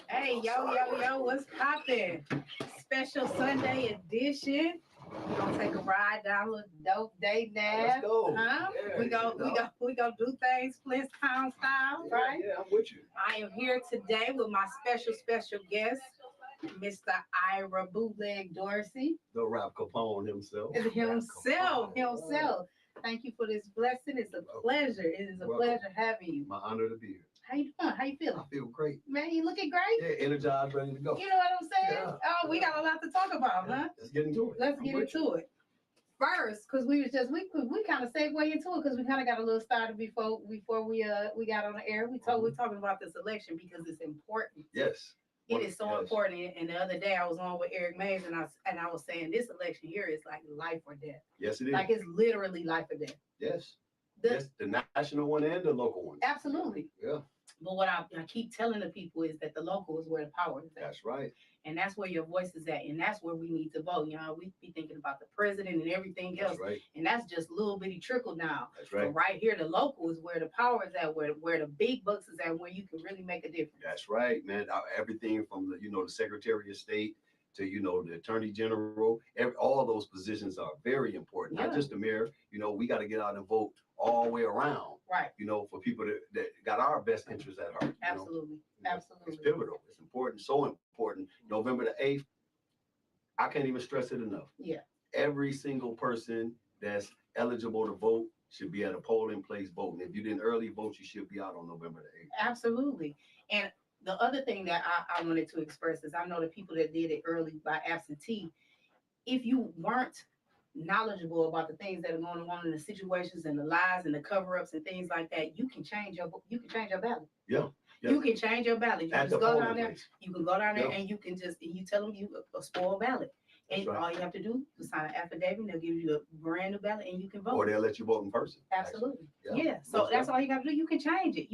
Hey, yo, what's poppin'? Special Sunday edition. We're gonna take a ride down a dope day now. Let's go. Huh? Yeah, we go do things Flintstone style, right? Yeah, I'm with you. I am here today with my special guest, Mr. Ira Dorsey. The rap Capone himself. Himself. Thank you for this blessing. It's a pleasure. It is a pleasure having you. My honor to be here. How you doing? How you feeling? I feel great. Man, you looking great. Yeah, energized, ready to go. You know what I'm saying? Yeah. Oh, we got a lot to talk about, huh? Let's get into it. Let's get into it. First, because we kind of segue into it because we kind of got a little started before we got on the air. We're talking about this election because it's important. Yes. It is so important. And the other day I was on with Eric Mays and I was saying this election here is like life or death. Yes, it is. Like it's literally life or death. Yes. Yes, the national one and the local one. Absolutely. Yeah. But what I keep telling the people is that the local is where the power is at. That's right. And that's where your voice is at. And that's where we need to vote. You know, we be thinking about the president and everything else. That's right. And that's just a little bitty trickle down. That's right. But right here, the local is where the power is at, where the big bucks is at, where you can really make a difference. That's right, man. Everything from the Secretary of State to, the Attorney General, all those positions are very important. Yeah. Not just the mayor. We got to get out and vote all the way around. Right. For people that got our best interests at heart. Absolutely. Absolutely. It's pivotal. It's important. So important. November the 8th, I can't even stress it enough. Yeah. Every single person that's eligible to vote should be at a polling place voting. If you didn't early vote, you should be out on November the 8th. Absolutely. And the other thing that I wanted to express is I know the people that did it early by absentee, if you weren't knowledgeable about the things that are going on in the situations and the lies and the cover-ups and things like that, you can change your ballot. Yeah. You can change your ballot. You At just the go down polling there. place. You can go down there and you can you tell them you a spoiled ballot. And Right. all you have to do is sign an affidavit. They'll give you a brand new ballot and you can vote. Or they'll let you vote in person. Absolutely. Actually. Yeah. So that's all you got to do. You can change it.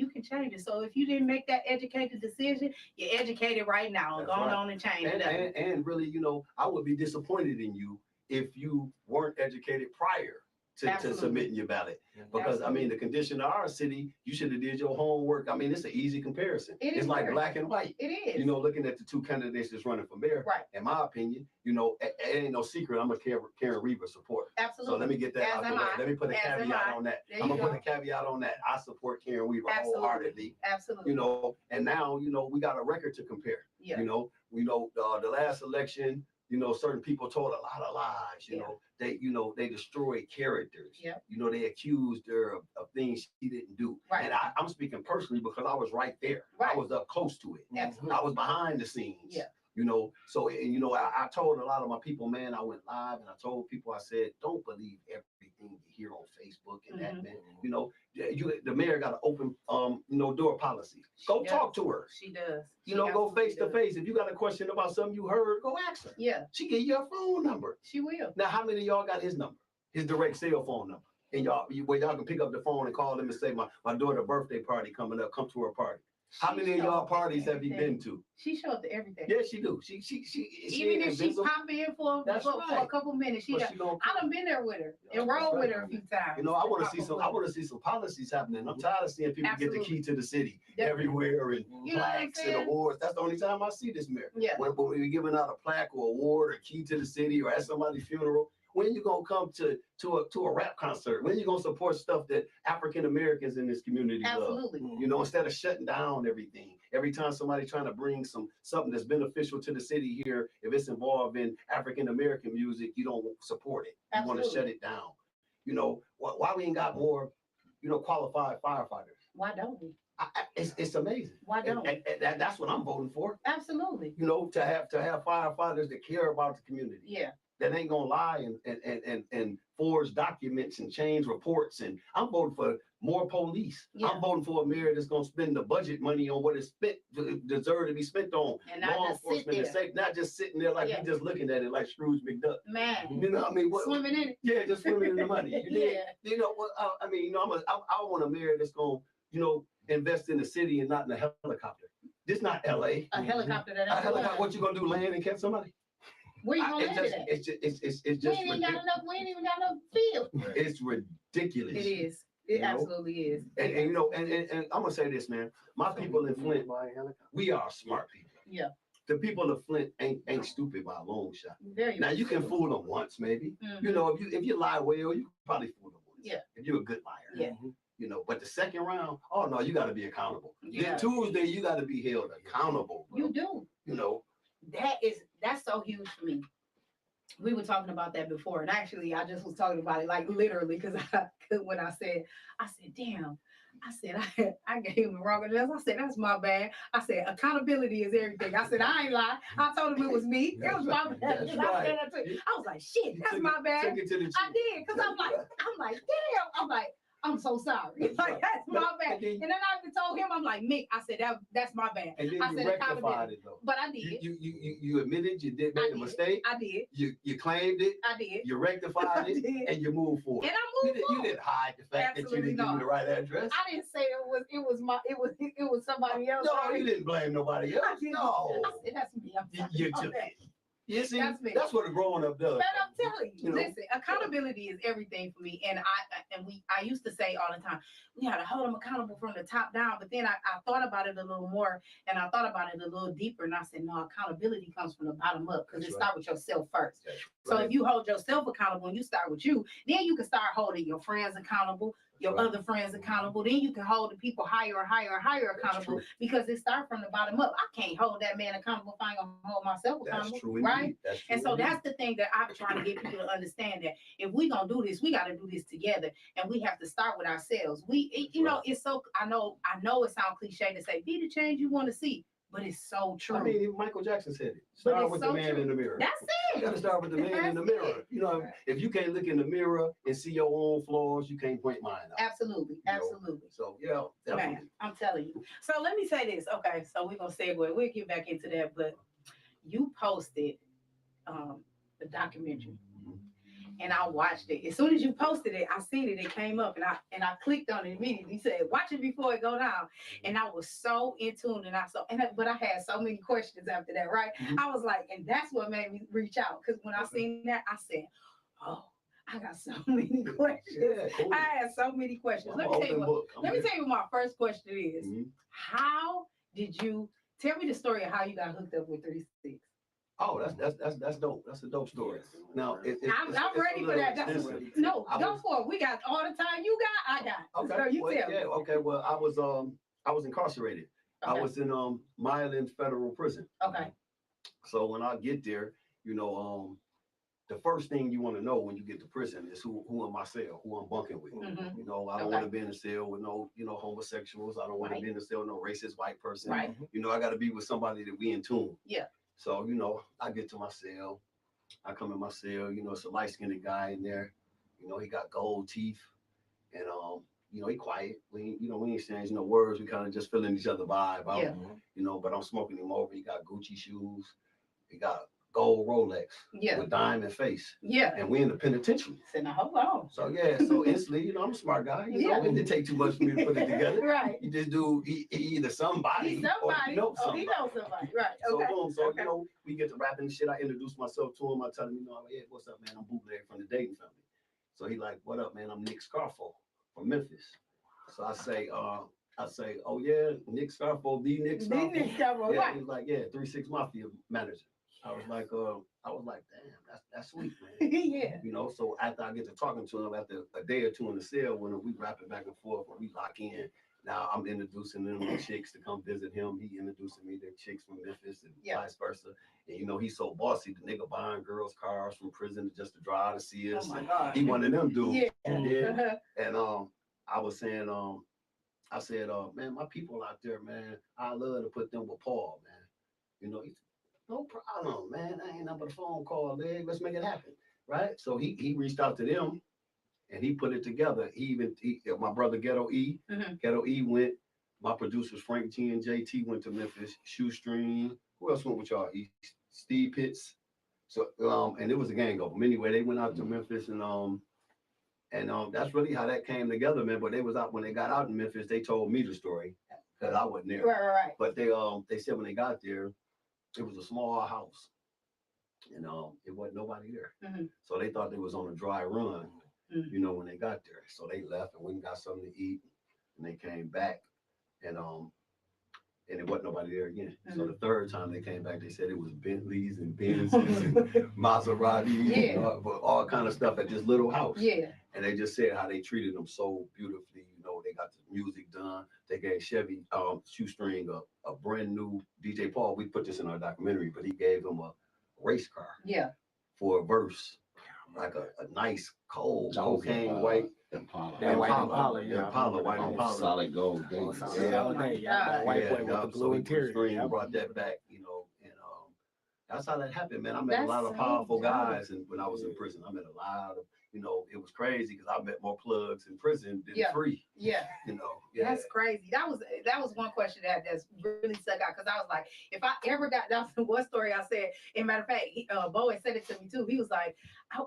So if you didn't make that educated decision, you're educated right now. That's Go right. on and change it. And really, I would be disappointed in you if you weren't educated prior to submitting your ballot. Because, the condition of our city, you should have did your homework. It's an easy comparison. It's like black and white. It is. Looking at the two candidates that's running for mayor. Right. In my opinion, it ain't no secret I'm a Karen Reaver supporter. Absolutely. So let me get that out the way. Let me put a caveat on that. I'm going to put a caveat on that. I support Karen Weaver wholeheartedly. Absolutely. And now, we got a record to compare. Yeah. The last election, certain people told a lot of lies, they destroyed characters. Yeah. They accused her of things she didn't do. Right. And I'm speaking personally because I was right there. Right. I was up close to it. Absolutely. I was behind the scenes. Yeah. So, I told a lot of my people, man, I went live and I told people, I said, don't believe everything you hear on Facebook and that, man. The mayor got an open, door policy. Go talk to her. She does. Go face to face. If you got a question about something you heard, go ask her. Yeah. She give you a phone number. She will. Now, how many of y'all got his number? His direct cell phone number. And y'all can pick up the phone and call him and say, my daughter's birthday party coming up, come to her party. How many of y'all parties have you been to? She show up to everything. Yeah, she do. She even if she pop in for a couple minutes, I done been there with her and rolled with her a few times. I want to see some policies happening. I'm tired of seeing people get the key to the city everywhere and plaques and awards. That's the only time I see this mayor. Yeah. When we're giving out a plaque or award or key to the city or at somebody's funeral. When you gonna come to a rap concert? When you gonna support stuff that African Americans in this community Absolutely. love? Instead of shutting down everything. Every time somebody trying to bring something that's beneficial to the city here, if it's involved in African American music, you don't support it. You want to shut it down. Why we ain't got more, qualified firefighters? Why don't we? It's amazing. Why don't we? And that's what I'm voting for. Absolutely. To have firefighters that care about the community. Yeah. That ain't gonna lie and forge documents and change reports. And I'm voting for more police. Yeah. I'm voting for a mayor that's gonna spend the budget money on what it's deserved to be spent on. And law enforcement and safe, not just sitting there like we just looking at it like Scrooge McDuck. Man, swimming in it. Yeah, just swimming in the money. I want a mayor that's gonna invest in the city and not in a helicopter. This not LA. A helicopter what you gonna do? Land and catch somebody? Where you gonna land it at? It's just we ain't even got enough field. It's ridiculous. It is. It absolutely is. And you know, and I'm gonna say this, man. My people in Flint, we are smart people. Yeah. The people of Flint ain't stupid by a long shot. Very now you can fool them once, maybe. Mm-hmm. You know, if you lie well, you can probably fool them once. Yeah. If you're a good liar. Yeah. You know, but the second round, oh no, you got to be accountable. Yeah. Then Tuesday, you got to be held accountable. Bro. You do. You know, that's so huge for me. We were talking about that before, and actually, I just was talking about it like literally because when I said, damn. I said, I gave him the wrong address. I said, that's my bad. I said, accountability is everything. I said, I ain't lie. I told him it was me. It was my bad. That's right. I was like, shit, that's my bad. I did, because I'm like, damn. I'm so sorry. Like, that's my bad. And then I even told him, I'm like, Mick, I said, that's my bad. And then I you said, rectified it, though. But I did. You admitted you did make a mistake. I did. You claimed it. I did. You rectified it. And you moved forward. And I moved forward. You didn't hide the fact that you didn't give me the right address. I didn't say it was somebody else. No, you didn't blame nobody else. No. I said, that's me. You took it. You see, that's what a grown up does. But I'm telling you, listen, accountability is everything for me. And I used to say all the time, we got to hold them accountable from the top down. But then I thought about it a little more, and I thought about it a little deeper. And I said, no, accountability comes from the bottom up because it starts with yourself first. So if you hold yourself accountable and you start with you, then you can start holding your friends accountable, your other friends accountable. Then you can hold the people higher and higher and higher accountable because it starts from the bottom up. I can't hold that man accountable if I ain't gonna hold myself accountable, right? And so that's the thing that I'm trying to get people to understand, that if we gonna do this, we got to do this together, and we have to start with ourselves. It's so I know it sounds cliche to say be the change you want to see. But it's so true. I mean, Michael Jackson said it. Start with the man in the mirror. That's it. You got to start with the man in the mirror. You know, if you can't look in the mirror and see your own flaws, you can't point mine out. Absolutely. Absolutely. So, yeah, definitely. Man, I'm telling you. So let me say this. Okay, so we're going to segue. We'll get back into that. But you posted the documentary. And I watched it. As soon as you posted it, I seen it. It came up, and I clicked on it immediately. He said, "Watch it before it go down." And I was so in tune, but I had so many questions after that. Right? I was like, and that's what made me reach out, because when I seen that, I said, "Oh, I got so many questions." Yeah, cool. I had so many questions. Let me tell you what my first question is. How did you tell me the story of how you got hooked up with 3 6? Oh, that's dope. That's a dope story. Now, I'm ready for that. No, go for it. We got all the time you got. I got. Okay. So you tell me. Okay. Well, I was incarcerated. Okay. I was in Milan Federal Prison. Okay. So when I get there, the first thing you want to know when you get to prison is who in my cell, who I'm bunking with. You know, I don't want to be in a cell with no, homosexuals. I don't want to be in a cell with no racist white person. Right. You know, I got to be with somebody that we in tune. Yeah. So, I get to my cell. I come in my cell, it's a light-skinned guy in there. He got gold teeth. And, he quiet. We ain't exchanging no words. We kind of just feeling each other vibe out. Yeah. But I'm smoking him over. He got Gucci shoes. He got gold Rolex. Yeah. With diamond face. Yeah. And we in the penitentiary. So now, hold on. So, so instantly, I'm a smart guy. It didn't take too much for me to put it together. Right. You just do, he either somebody. He's somebody. Or he knows somebody. Right. Okay. So, boom. So, we get to rapping and shit. I introduce myself to him. I tell him, hey, what's up, man? I'm bootleg from the Dayton family. So he like, what up, man? I'm Nick Scarfo from Memphis. So I say, oh yeah, Nick Scarfo, the Nick Scarfo. The Nick Scarfo, yeah, right. He was like, yeah, 3 6 Mafia manager. I was like, damn, that's sweet, man. Yeah. So after I get to talking to him after a day or two in the cell, when we rapping back and forth, when we lock in, now I'm introducing them to chicks to come visit him. He introducing me to chicks from Memphis and vice versa. And he's so bossy, the nigga buying girls cars from prison just to drive to see us. Oh my God. He one of them dudes. Yeah. And I was saying, I said, man, my people out there, man, I love to put them with Paul, man. He's no problem, man. I ain't nothing but a phone call, man. Let's make it happen, right? So he reached out to them, and he put it together. My brother Ghetto E, Ghetto E went. My producers Frank G and JT went to Memphis. Shoestring. Who else went with y'all? Steve Pitts. So and it was a gang of them. Anyway, they went out to Memphis, and that's really how that came together, man. But they was out when they got out in Memphis. They told me the story because I wasn't there. Right. But they said when they got there, it was a small house, and it wasn't nobody there. So they thought they was on a dry run. you know, when they got there. So they left and went and got something to eat, and they came back, and it wasn't nobody there again. So the third time they came back, they said it was Bentleys and Benzes and Maseratis, and all kind of stuff at this little house. Yeah. And they just said how they treated them so beautifully. You know, they got the music done. They gave Chevy Shoestring a brand new DJ Paul. We put this in our documentary, but he gave him a race car. Yeah. For a verse, like a nice cold cocaine white Impala. White Impala. Solid gold. White boy with the blue interior. Brought that back, you know, and that's how that happened, man. I met a lot of powerful guys, and when I was in prison, I met a lot of, you know, it was crazy because I met more plugs in prison than free. Yeah. You know, That's crazy. That was one question that's really stuck out because I was like, if I ever got down to one story I said, and matter of fact, Bo had said it to me too. He was like, I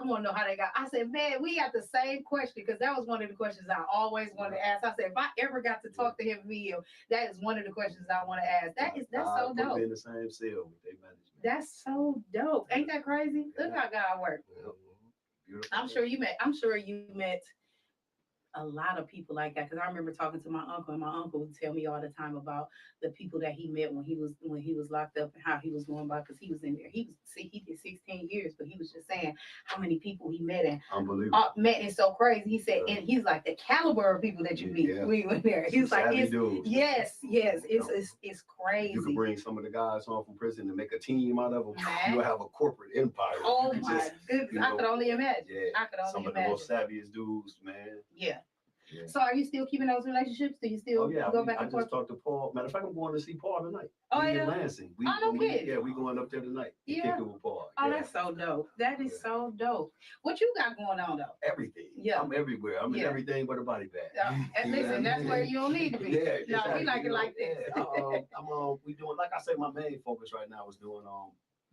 want to know how they got. I said, man, we got the same question because that was one of the questions I always wanted to ask. I said, if I ever got to talk to him via, that is one of the questions I want to ask. That's so dope. In the same cell with their management. That's so dope. Ain't that crazy? Look how God works. Beautiful. I'm sure you met a lot of people like that because I remember talking to my uncle, and my uncle would tell me all the time about the people that he met when he was locked up and how he was going about because he was in there. He did 16 years, but he was just saying how many people he met and met is so crazy. He said, and he's like the caliber of people that you meet when you in there. He's like, it's crazy. You can bring some of the guys home from prison and make a team out of them. You'll have a corporate empire. Oh my goodness, I could only imagine. Yeah, some of the most savviest dudes, man. Yeah. So are you still keeping those relationships? Do you still go back and forth? I just talked to Paul. Matter of fact, I'm going to see Paul tonight. Oh, yeah? In Lansing. We going up there tonight. Yeah. Kick it with Paul. Oh, that's so dope. That is so dope. What you got going on, though? Everything. Yeah. I'm everywhere. I'm in everything but a body bag. And listen, that's where you don't need to be. Yeah. No, we like it like this. We doing, like I said, my main focus right now is doing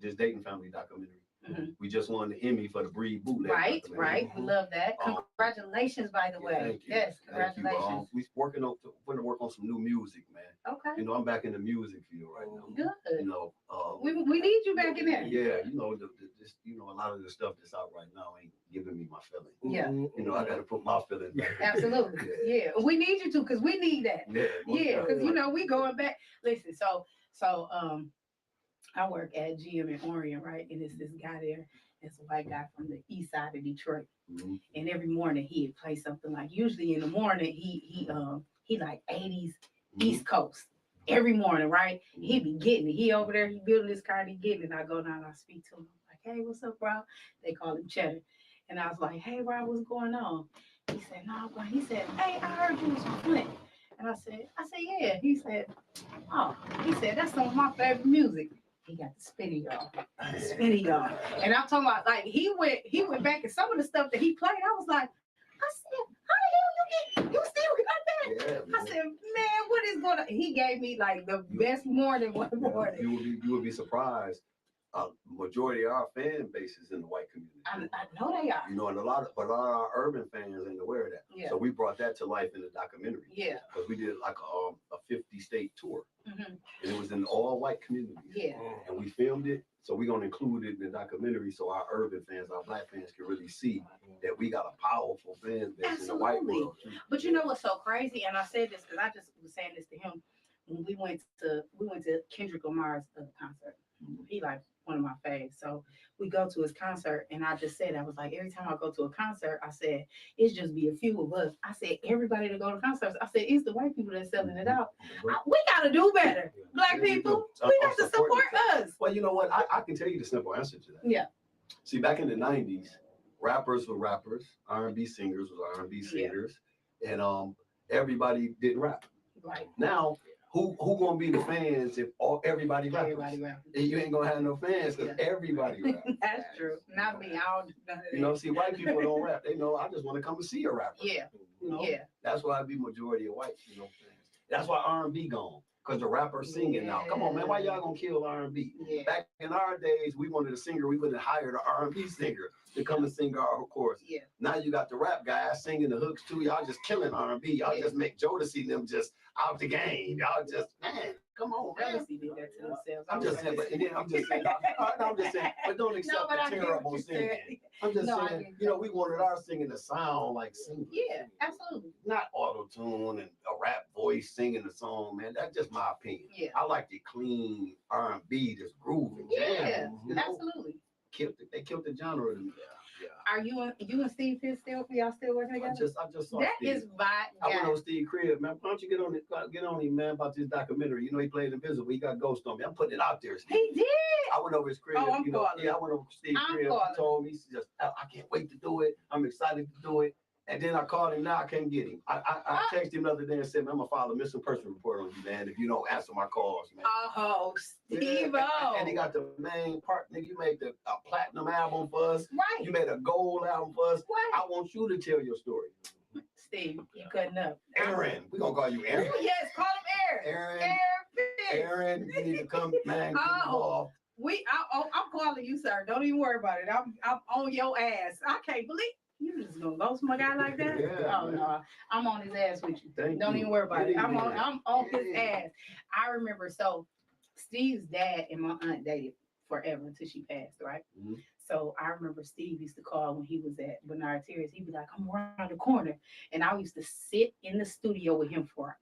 this dating family documentary. Mm-hmm. We just won the Emmy for the Breed Bootleg. Right. We love that. Congratulations, by the way. Thank you. Yes, congratulations. We going to work on some new music, man. Okay. You know, I'm back in the music field right now. Good. You know, we need you back in there. Yeah, you know, a lot of the stuff that's out right now ain't giving me my feeling. Yeah. You know, I got to put my feeling back. Absolutely. Yeah. We need you to because we need that. Yeah. Because you know we going back. Listen, so I work at GM in Orion, right? And it's this guy there. It's a white guy from the east side of Detroit. Mm-hmm. And every morning he'd play something like, usually in the morning, he like 80s East Coast. Every morning, right? Mm-hmm. He be getting it. He over there, he building his car, he getting it. I go down and I speak to him. I'm like, hey, what's up, bro? They call him Cheddar. And I was like, hey, Rob, what's going on? He said, no, bro. He said, hey, I heard you was from Flint. And I said, yeah. He said, that's some of my favorite music. He got the spinning, y'all. And I'm talking about, like, he went back and some of the stuff that he played, I was like, I said, how the hell you still got that? Yeah, I said, man, what is going on? He gave me like the best morning one morning. You would be surprised. Majority of our fan base is in the white community. I know they are. You know, and a lot of our urban fans ain't aware of that. Yeah. So we brought that to life in the documentary. Yeah. Because we did like a 50-state tour. Mm-hmm. And it was in all white communities. Yeah. And we filmed it. So we're going to include it in the documentary so our urban fans, our black fans can really see that we got a powerful fan base in the white world. But you know what's so crazy? And I said this because I just was saying this to him when we went to Kendrick Lamar's concert. He like one of my faves. So we go to his concert and I just said, I was like, every time I go to a concert, I said, it's just be a few of us. I said, everybody to go to concerts. I said, it's the white people that's selling it out. We got to do better. Black people, we got to support us. Well, you know what? I can tell you the simple answer to that. Yeah. See, back in the 90s, rappers were rappers, R&B singers was R&B singers, and everybody did rap. Right. Now, Who gonna be the fans if everybody raps? Everybody raps. You ain't gonna have no fans because everybody raps. That's true. Not me. I don't know. You know, see, white people don't rap. They know I just want to come and see a rapper. Yeah. You know? Yeah. That's why I be majority of white. You know, that's why R&B gone. Because the rappers singing now. Come on, man. Why y'all gonna kill R&B? Yeah. Back in our days, we wanted a singer. We would have hired an R&B singer to come and sing our chorus. Yeah. Now you got the rap guys singing the hooks too. Y'all just killing R&B. Y'all just make Jodeci them just out the game. Y'all just, man, come on, man. Jealousy did that to themselves. I'm just saying, but but don't accept but I the get what terrible you're singing. saying. I'm just No, I saying, get you know, that. we wanted our singing to sound like singing. Yeah, absolutely. Not auto-tune and a rap voice singing the song, man. That's just my opinion. Yeah. I like the clean R&B, just grooving. Yeah, you know? absolutely. They killed the genre to me. Yeah. Are you and Steve Pitt still? Y'all still working together? I just saw That Steve. is my I went guy. on Steve crib, man. Why don't you get on him, man, about this documentary? You know, he played Invisible. He got Ghost on me. I'm putting it out there, Steve. He did. I went over his crib. Oh, I'm you know, calling. yeah, I went over Steve's crib. He told me, he just, I can't wait to do it. I'm excited to do it. And then I called him. Now I can't get him. I texted him the other day and said, man, I'm gonna file a missing person report on you, man, if you don't answer my calls, man. Oh, Steve. Yeah. And he got the main part. Nigga, you made a platinum album for us. Right. You made a gold album for us. Right. I want you to tell your story. Steve, you cutting up. Aaron. We're gonna call you Aaron. Yes, call him Aaron. Aaron, you need to come, man. Oh. I'm calling you, sir. Don't even worry about it. I'm on your ass. I can't believe you just gonna ghost my guy like that. Yeah, oh no, I'm on his ass with you. Don't you. even worry about it. I'm on his Yeah. ass. I remember Steve's dad and my aunt dated forever until she passed, right? Mm-hmm. So I remember Steve used to call when he was at Bernard Terrace. He'd be like, I'm around the corner. And I used to sit in the studio with him for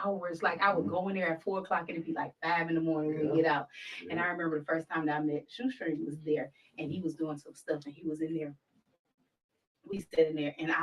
hours. Like I would go in there at 4:00 and it'd be like 5 in the morning when we get out. Yeah. And I remember the first time that I met Shoestring was there and he was doing some stuff and he was in there. We sat in there and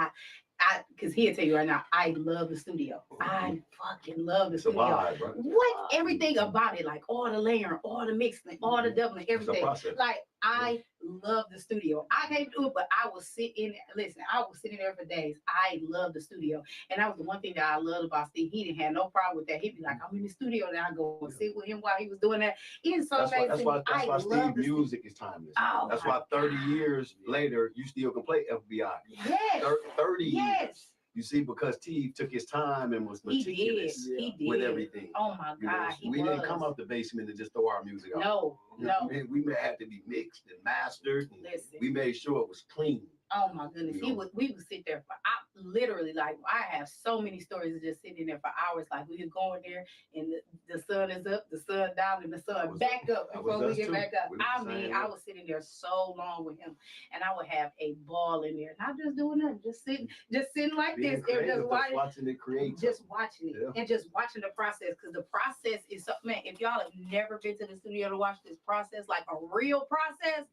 because he'll tell you right now, I love the studio. I fucking love the studio. Vibe, right? What? Everything about it, like all the layering, all the mixing, all the doubling, everything. Like I love the studio. I can't do it, but I will sit in. Listen, I will sit in there for days. I love the studio, and that was the one thing that I loved about Steve. He didn't have no problem with that. He'd be like, "I'm in the studio now. I go and sit with him while he was doing that." It's so amazing. That's why Steve's music is timeless. Oh, that's why 30 years later, you still can play FBI. Yes. 30 years. Yes. You see, because Steve took his time and was meticulous with everything. Oh my God, we didn't come out the basement and just throw our music out. No. We had to be mixed and mastered. And listen, we made sure it was clean. Oh my goodness, we would sit there for literally, like I have so many stories of just sitting there for hours. Like we would go in there and the sun is up, the sun down, and the sun back up before we get back up. I mean, I was sitting there so long with him, and I would have a ball in there, not just doing nothing, just sitting like this, just watching it create, just watching it, and just watching the process. Because the process is something, man. If y'all have never been to the studio to watch this process, like a real process,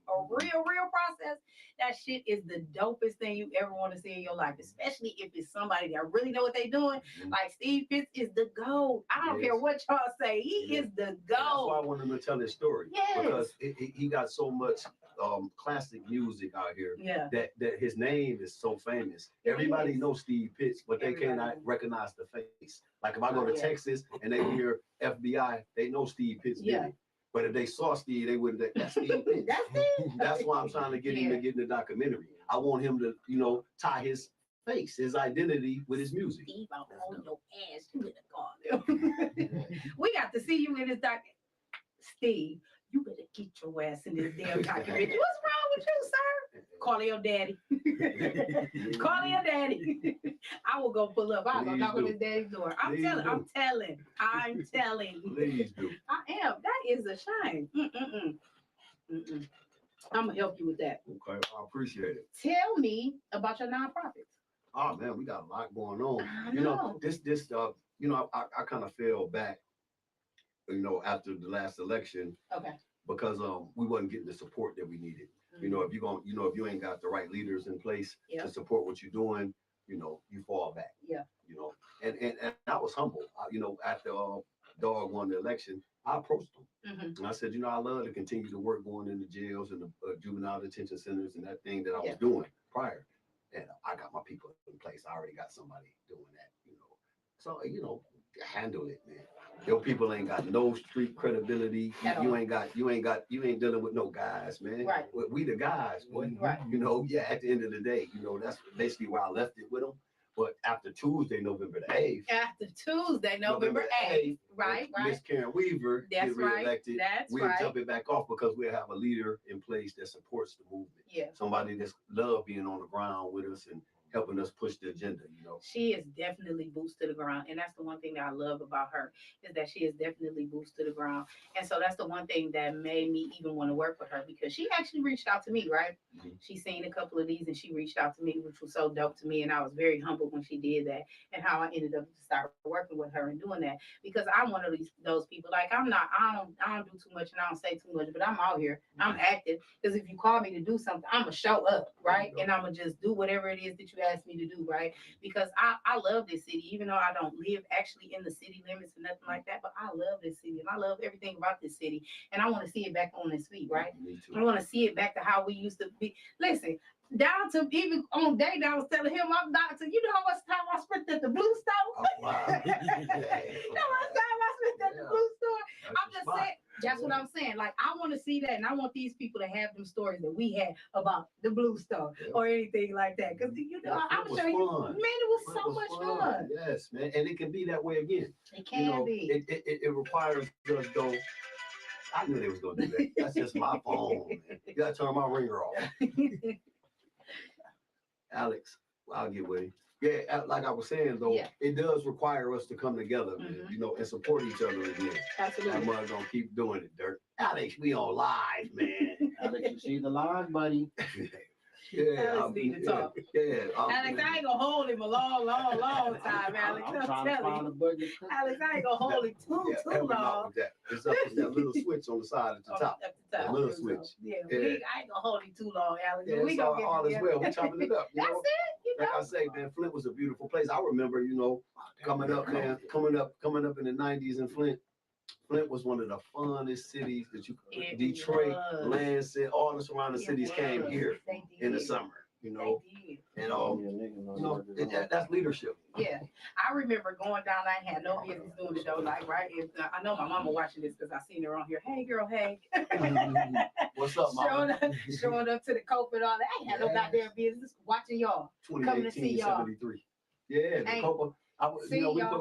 that shit is the dopest thing you ever want to see in your life, especially if it's somebody that really know what they're doing. Like Steve Fitz is the GOAT. I don't care what y'all say. He is the GOAT. That's why I wanted to tell this story. Yes. Because he got so much classic music out here that his name is so famous. Everybody knows Steve Pitts, but they cannot recognize the face. Like if I go to Texas and they hear FBI, they know Steve Pitts did it. But if they saw Steve, they wouldn't. That's Steve Pitts. That's Steve. That's why I'm trying to get him to get in the documentary. I want him to, tie his face, his identity with his music. Steve, I'm on your ass. You better call them. We got to see you in this documentary. Steve, you better get your ass in this damn documentary. What's wrong with you, sir? Call your daddy. Call your daddy. I will go pull up. I'll go knock on his daddy's door. I'm telling. Please do. I am. That is a shame. I'm gonna help you with that. Okay, I appreciate it. Tell me about your nonprofits. Oh man, we got a lot going on. I know. I kind of fell back, after the last election. Okay. Because we wasn't getting the support that we needed. If you ain't got the right leaders in place to support what you're doing, you fall back. Yeah. And I was humble. After Dog won the election, I approached him and I said, I love to continue to work going into jails and the juvenile detention centers and that thing that I was doing prior. And I got my people in place. I already got somebody doing that, So, handle it, man. Your people ain't got no street credibility. You ain't dealing with no guys, man. Right. We the guys, boy. Right. At the end of the day, that's basically why I left it with them. But after Tuesday, November the 8th. After Tuesday, November 8th. Right. Miss Karen Weaver get reelected. We'll jump it back off because we'll have a leader in place that supports the movement. Yeah. Somebody that's love being on the ground with us and helping us push the agenda, you know. She is definitely boots to the ground. And that's the one thing that I love about her is that she is definitely boots to the ground. And so that's the one thing that made me even want to work with her because she actually reached out to me, right? Mhm. She seen a couple of these and she reached out to me, which was so dope to me. And I was very humbled when she did that and how I ended up to start working with her and doing that because I'm one of those people. Like I don't do too much and I don't say too much, but I'm out here. I'm active because if you call me to do something, I'm gonna show up, right? And I'm gonna just do whatever it is that you ask me to do, right? Because I love this city, even though I don't live actually in the city limits or nothing like that. But I love this city and I love everything about this city, and I want to see it back on its feet, right? Me too. I want to see it back to how we used to be. Listen, down to even on day that I was telling him, I'm doctor. You know how much time I spent at the Blue Store? Oh, wow. You know how much time I spent at the Blue Store? I'm just saying. That's what I'm saying. Like, I want to see that, and I want these people to have them stories that we had about the Blue Store or anything like that. Because, you know, I'm sure you, man, it was so much fun. Yes, man. And it can be that way again. It can be. It requires us, though. I knew they was going to do that. That's just my phone, man. You got to turn my ringer off. Alex, I'll get with you. Yeah, like I was saying, though, it does require us to come together, man, you know, and support each other again. Absolutely. I'm going to keep doing it, Dirk. Alex, we on live, man. Alex, you see the live, buddy? Yeah, Alex need to talk. Yeah. Alex, I ain't gonna hold him a long time, Alex. I'm trying to find a budget. Alex, I ain't gonna hold him too long. It's that little switch on the side at the top. At the top. That little switch. Yeah, I ain't gonna hold him too long, Alex. Yeah, we gonna get all as well. We chopping it up. You That's know? it. You know? Like I say, man, Flint was a beautiful place. I remember, you know, coming up in the 90s in Flint. Flint was one of the funnest cities that you could. Detroit, Lansing, all the surrounding cities came here in the summer. You know, and that's leadership. Yeah, I remember going down. I had no business doing the show. Like, right? I know my mama watching this because I seen her on here. Hey, girl, hey. What's up, mama? Showing up to the cope and all that. I ain't had no goddamn business watching y'all. Coming to see y'all. 73. Yeah, the Copa.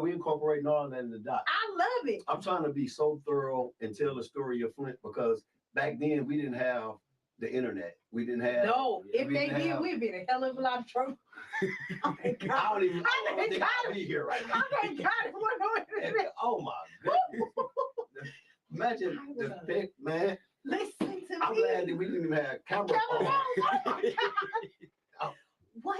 We incorporating all that in the doc. I love it. I'm trying to be so thorough and tell the story of Flint because back then we didn't have the internet. We didn't have. No, if they did, we'd be in a hell of a lot of trouble. Oh my God. I don't think I'll be here right now. Oh my God. Oh my goodness. Imagine the big man. Listen to me. I'm glad that we didn't even have camera on. What?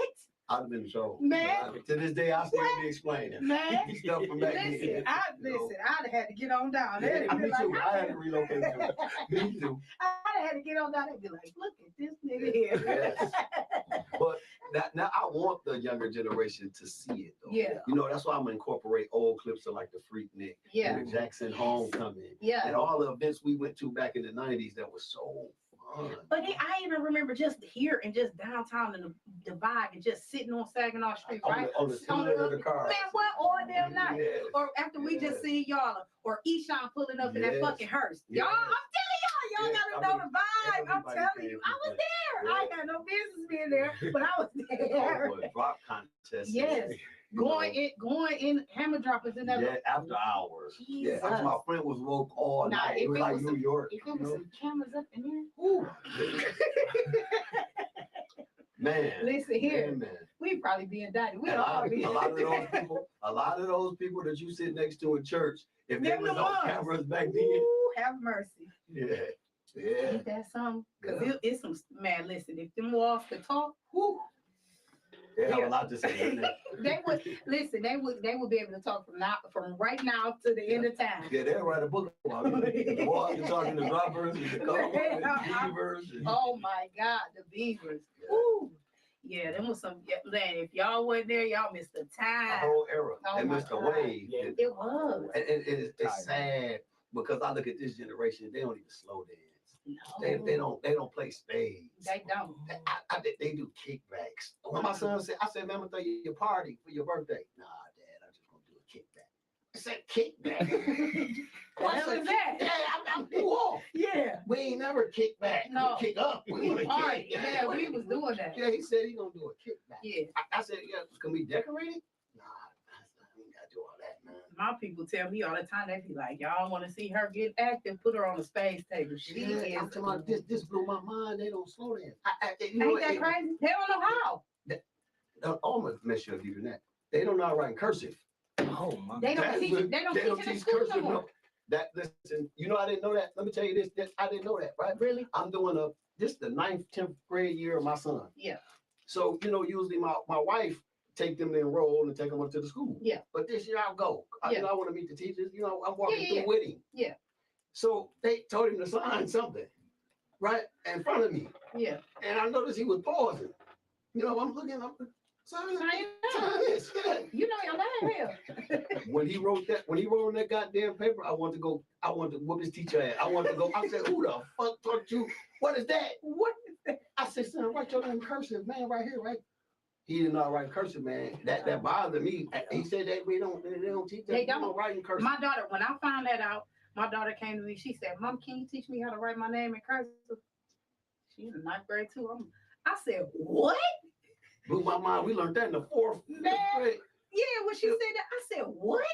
I'd have been in trouble. Man. To this day, I still be explaining. Man. Stuff from back then. Listen, I'd have had to get on down there. Yeah, me too. I had to relocate too. Me too. I'd have had to get on down there and be like, look at this nigga here. Yes. But now I want the younger generation to see it though. Yeah. You know, that's why I'm gonna incorporate old clips of like the Freaknik, and the Jackson Homecoming, and all the events we went to back in the 90s that was so fun. But I even remember just here and just downtown in the vibe and just sitting on Saginaw Street, right? On the hood of the car. Man, what all damn night? Or after we just see y'all, or Eshawn pulling up in that fucking hearse. Y'all, I'm telling y'all gotta know the vibe. I'm telling you, I was there. I had no business being there, but I was there. Drop contest. Yes. Going in hammer droppers and that. Yeah, after hours. Jesus. Yeah, my friend was woke all night. It was like New York. If there was some cameras up in there, ooh. Man. Listen here. Man. We'd probably be indicted. We'd all be. A lot of those people that you sit next to in church, if there was no cameras back then. Ooh, have mercy. Yeah. Yeah. Ain't that something? Because it's some, man, listen, if them walls could talk, whoo. They have a lot to say. They would be able to talk from right now to the end of time. Yeah, they'll write a book about it. The boys are talking to droppers and the beavers. Oh my God, the beavers. Woo. Yeah, them was some. Man, if y'all wasn't there, y'all missed the time. The whole era. They missed the wave. It was. And it's sad because I look at this generation. They don't even slow dance. No. They don't play spades. They don't. They do kickbacks. When my son said, I said, man, I'm gonna throw you a party for your birthday. Nah, Dad, I'm just gonna do a kickback. I said kickback. What is that? Yeah, I'm too off. Yeah. We ain't never kick back. No. We kick up. We party. Yeah, we was doing that. Yeah, he said he gonna do a kickback. Yeah. I said, yeah, can we decorate it? Nah, we ain't gotta do all that, man. My people tell me all the time, they be like, y'all want to see her get active, put her on the space table. I'm talking about this blew my mind. They don't slow dance. Ain't that crazy? They don't know how. almost mess you up even that. They don't know how to write in cursive. Oh my They God. don't teach it. They don't teach it in school no more. That listen, I didn't know that. Let me tell you this. I didn't know that, right? Really? I'm doing this the 9th, 10th grade year of my son. Yeah. So, usually my wife take them to enroll and take them up to the school. Yeah. But this year I'll go. I want to meet the teachers. I'm walking through with him. Yeah. So they told him to sign something, right, in front of me. Yeah. And I noticed he was pausing. I'm looking, sign this. Yeah. You're lying here. When he wrote on that goddamn paper, I wanted to whoop his teacher ass. I wanted to go. I said, who the fuck taught you? What is that? What is that? I said, son, write your name cursive, man, right here, right? He didn't know how to write cursive, man. That bothered me. He said that they don't teach that. They don't write in cursive. My daughter, when I found that out, my daughter came to me. She said, Mom, can you teach me how to write my name in cursive? She's in 9th grade too. I said, what? Blew my mind. We learned that in the 4th grade. Yeah, when she said that, I said, what?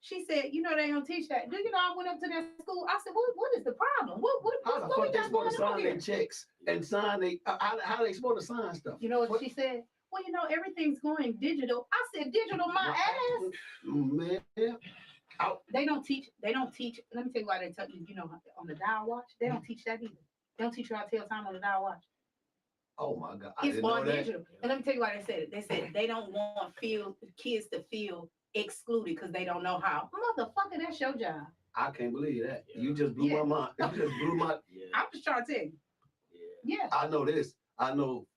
She said, they don't teach that. Do you know I went up to that school? I said, what is the problem? How the fuck they supposed to sign their checks and sign how they supposed to sign stuff? You know what she said? Well, everything's going digital. I said, digital my ass. Man. They don't teach. Let me tell you why they tell you, on the dial watch, they don't teach that either. They don't teach you how to tell time on the dial watch. Oh my God. It's on digital. And let me tell you why they said it. They said they don't want kids to feel excluded because they don't know how. Motherfucker, that's your job. I can't believe that. You just blew my mind. You just blew my. I'm just trying to tell you. Yeah. I know this. I know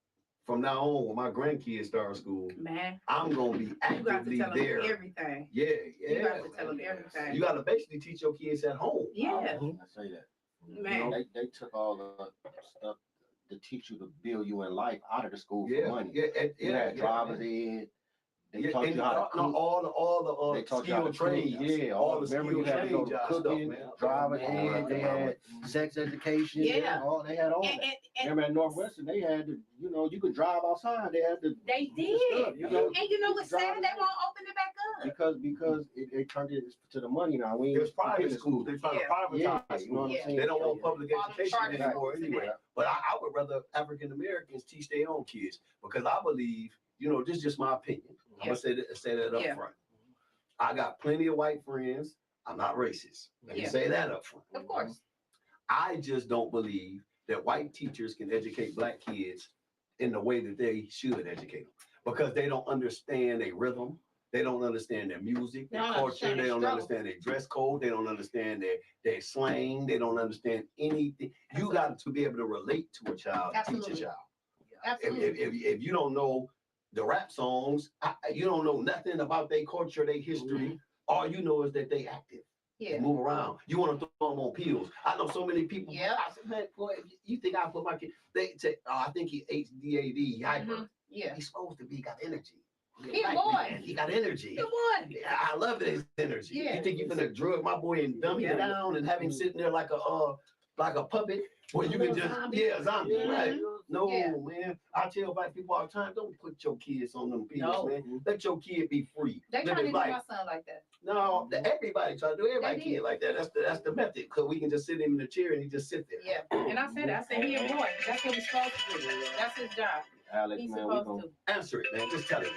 from now on, when my grandkids start school, man, I'm gonna be actively there. Everything. Yeah. You got to tell them everything. You got to basically teach your kids at home. Yeah. I say that. Man. They took all the stuff to teach you to build you in life out of the school for money. You had driver's ed. They taught you how to cook. All the skill trades. Yeah, all the skill trades. Cooking, driver's ed. They had sex education. Yeah. They had all that. Remember at Northwestern, they had to, you could drive outside. They had to. They did. Stuff, and you know what's sad? They won't open it back up. Because it turned it to the money now. There's private schools. They're trying to privatize. You know what I'm saying? They don't want public education anymore anyway. But I would rather African Americans teach their own kids because I believe, this is just my opinion. I'm gonna say that up front. I got plenty of white friends. I'm not racist. Let me say that up front. Of course. I just don't believe that white teachers can educate black kids in the way that they should educate them because they don't understand their rhythm. They don't understand their music, their culture. They don't understand their dress code. They don't understand their slang. They don't understand anything. You got to be able to relate to a child, and teach a child. Absolutely. If you don't know the rap songs, you don't know nothing about their culture, their history. All you know is that they active. They move around. You want to throw them on pills. I know so many people. Yeah. I said, man, boy, you think I put my kid? They say, I think he HDAD, hyper. Yeah. He's supposed to be got energy. He a boy. Man. He got energy. He a boy. I love his energy. Yeah. You think you're gonna drug my boy and dumb him down and have him sitting there like a puppet? Well, you can just zombie, right? No, man. I tell black people all the time, don't put your kids on them pills, man. Let your kid be free. They try to do my son like that. No, everybody try to do everybody kid like that. That's the method. Because we can just sit him in the chair and he just sit there. Yeah. And I said he a boy. That's what he's supposed to do. That's his job. Alex, He's man, supposed to. Answer it, man. Just tell him,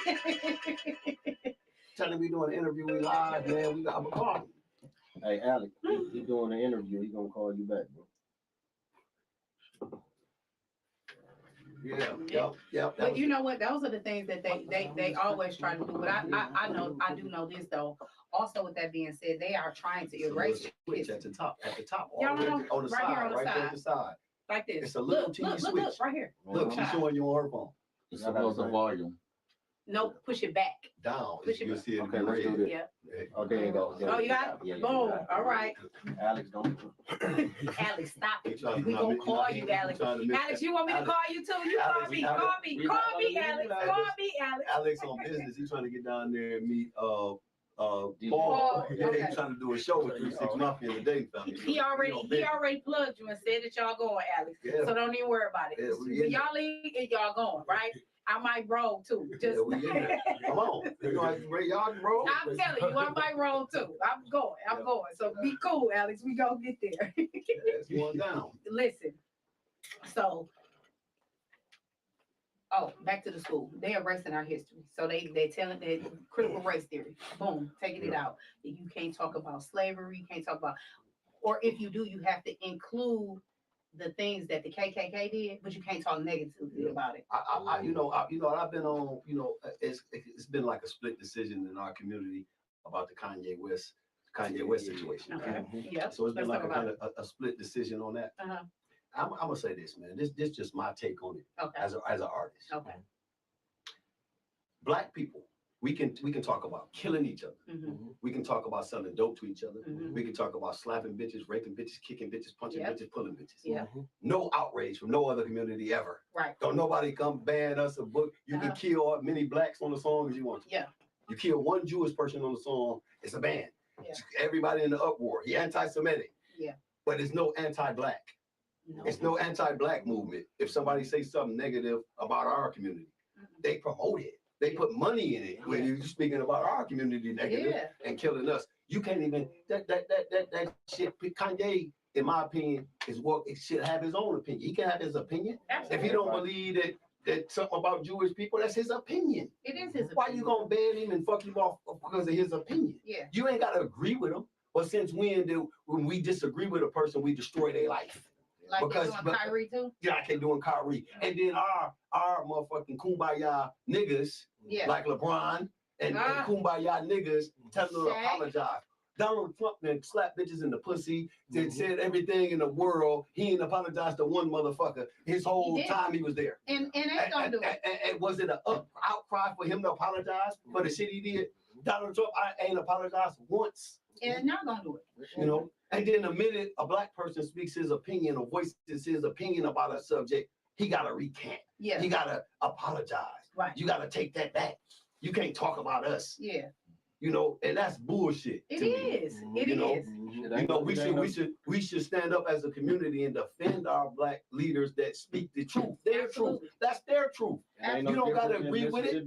man. Tell him we doing an interview, we live, man. We got a call. Hey, Alex, he doing an interview. He gonna call you back, bro. Yeah. But you know what? Those are the things that they always try to do. But I do know this though. Also, with that being said, they are trying to erase switch at the top, Y'all know, on the right side, here on the right side. there at the side. Like this. It's a little teeny switch. Look, right here. Look, she's showing you on her phone. It's supposed to volume. No, push it back. Down. Push it You'll back. see it. Okay, let's do this. Yeah. Oh, there you go. Oh, you got it? Boom. All right. Alex, don't. Alex, stop it. He We gonna call you, Alex. Alex, you want me to call you too? You call me, Alex. Call me, Alex. Alex on business. He's trying to get down there and meet Paul. Okay. He's trying to do a show with 36 Mafia and the Dayton family. He already plugged you and said that y'all going, Alex. Yeah. So don't even worry about it. Yeah, Y'all leave and y'all going, right? I might roll too. Just we in there. Come on. You're gonna have to bring y'all to roll. I'm telling you, I might roll too. I'm going. So be cool, Alex. We gonna get there. It's going down. Listen. So Oh, back to the school. They erasing our history. So they telling that critical race theory. Boom, taking it out. You can't talk about slavery. You can't talk about, or if you do, you have to include the things that the KKK did, but you can't talk negatively about it. I've been on, it's been like a split decision in our community about the Kanye West situation. Okay. Right? Yeah. So it's been like a kind of a split decision on that. Uh-huh. I'm gonna say this, man. This just my take on it. Okay. As an artist. Okay. Black people, we can talk about killing each other. Mm-hmm. We can talk about selling dope to each other. Mm-hmm. We can talk about slapping bitches, raping bitches, kicking bitches, punching bitches, pulling bitches. Yeah. No outrage from no other community ever. Right. Don't nobody come ban us a book. You can kill as many blacks on the song as you want to. Yeah. You kill one Jewish person on the song, it's a ban. Yeah. Everybody in the uproar. He anti-Semitic. Yeah. But it's no anti-black. No. It's no anti-black movement. If somebody says something negative about our community, they promote it. They put money in it when you're speaking about our community negative and killing us. You can't even that shit. Kanye, in my opinion, is what it should have his own opinion. He can have his opinion. Absolutely. If he don't believe that something about Jewish people, that's his opinion. It is his opinion. Why you gonna ban him and fuck him off because of his opinion? Yeah. You ain't gotta agree with him. But since when we disagree with a person, we destroy their life? Like because doing Kyrie too? Yeah, I can't doing Kyrie. And then our motherfucking kumbaya niggas, like LeBron and kumbaya niggas telling them to apologize. Donald Trump then slapped bitches in the pussy, then said everything in the world. He ain't apologized to one motherfucker his whole time he was there. And ain't gonna do it. And was it an outcry for him to apologize for the shit he did? Donald Trump ain't apologized once. And not gonna do it. And then the minute a black person speaks his opinion or voices his opinion about a subject, he gotta recant. Yeah. He gotta apologize. Right. You gotta take that back. You can't talk about us. Yeah. And that's bullshit. It is. It is. We should stand up as a community and defend our black leaders that speak the truth. Their truth. That's their truth. You don't gotta agree with it.